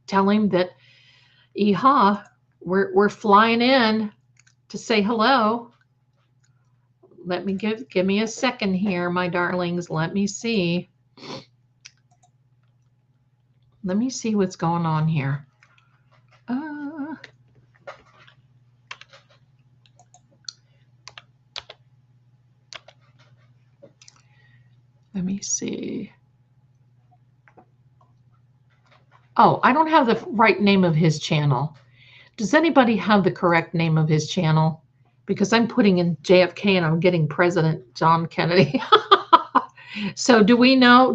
tell him that, Yeehaw, we're flying in to say hello. Let me give me a second here, my darlings. Let me see. Let me see what's going on here. Let me see. Oh, I don't have the right name of his channel. Does anybody have the correct name of his channel? Because I'm putting in JFK and I'm getting President John Kennedy. So do we know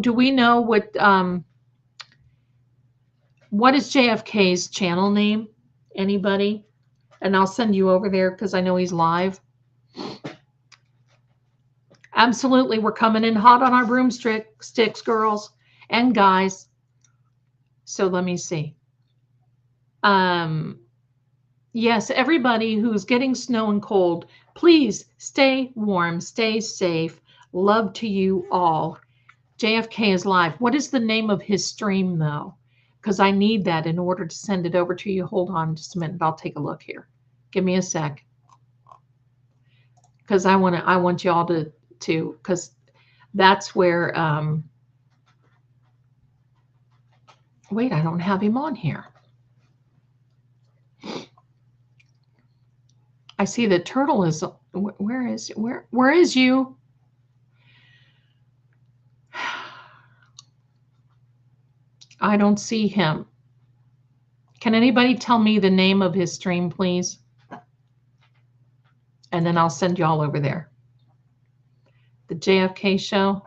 what is JFK's channel name? Anybody? And I'll send you over there because I know he's live. Absolutely, we're coming in hot on our broomsticks, girls and guys. So let me see. Yes, everybody who's getting snow and cold, please stay warm, stay safe. Love to you all. JFK is live. What is the name of his stream, though? Because I need that in order to send it over to you. Hold on just a minute. I'll take a look here. Give me a sec. Because I want y'all to because that's where wait, I don't have him on here. I see the turtle is where is you? I don't see him. Can anybody tell me the name of his stream, please? And then I'll send you all over there. The JFK show.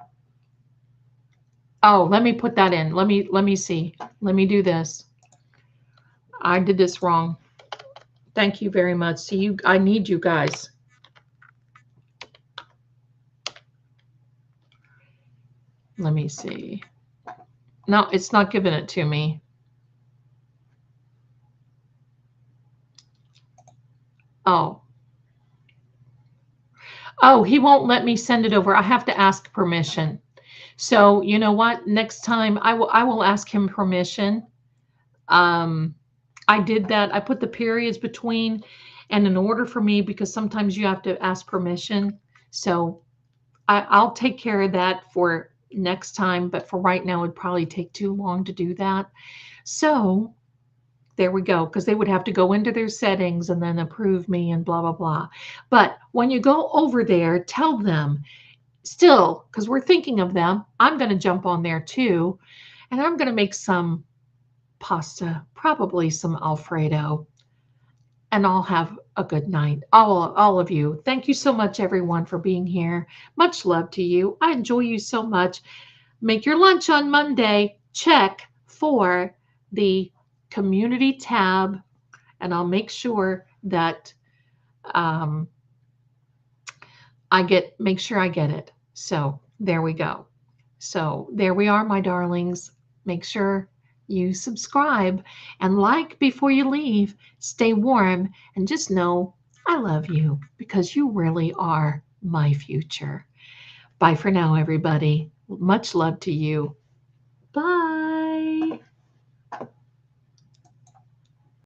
Oh, let me put that in. Let me see. Let me do this. I did this wrong. Thank you very much. See, I need you guys. Let me see. No, it's not giving it to me. Oh. Oh, he won't let me send it over. I have to ask permission. So you know what? Next time I will ask him permission. I did that. I put the periods between and in order for me because sometimes you have to ask permission. So I'll take care of that for next time. But for right now, it'd probably take too long to do that. So there we go, because they would have to go into their settings and then approve me and blah, blah, blah. But when you go over there, tell them still, because we're thinking of them, I'm going to jump on there too. And I'm going to make some pasta, probably some Alfredo. And I'll have a good night. All of you. Thank you so much, everyone, for being here. Much love to you. I enjoy you so much. Make your lunch on Monday. Check for the community tab, and I'll make sure that make sure I get it. So there we go. So there we are, my darlings. Make sure you subscribe and like before you leave. Stay warm and just know I love you because you really are my future. Bye for now, everybody. Much love to you. Bye.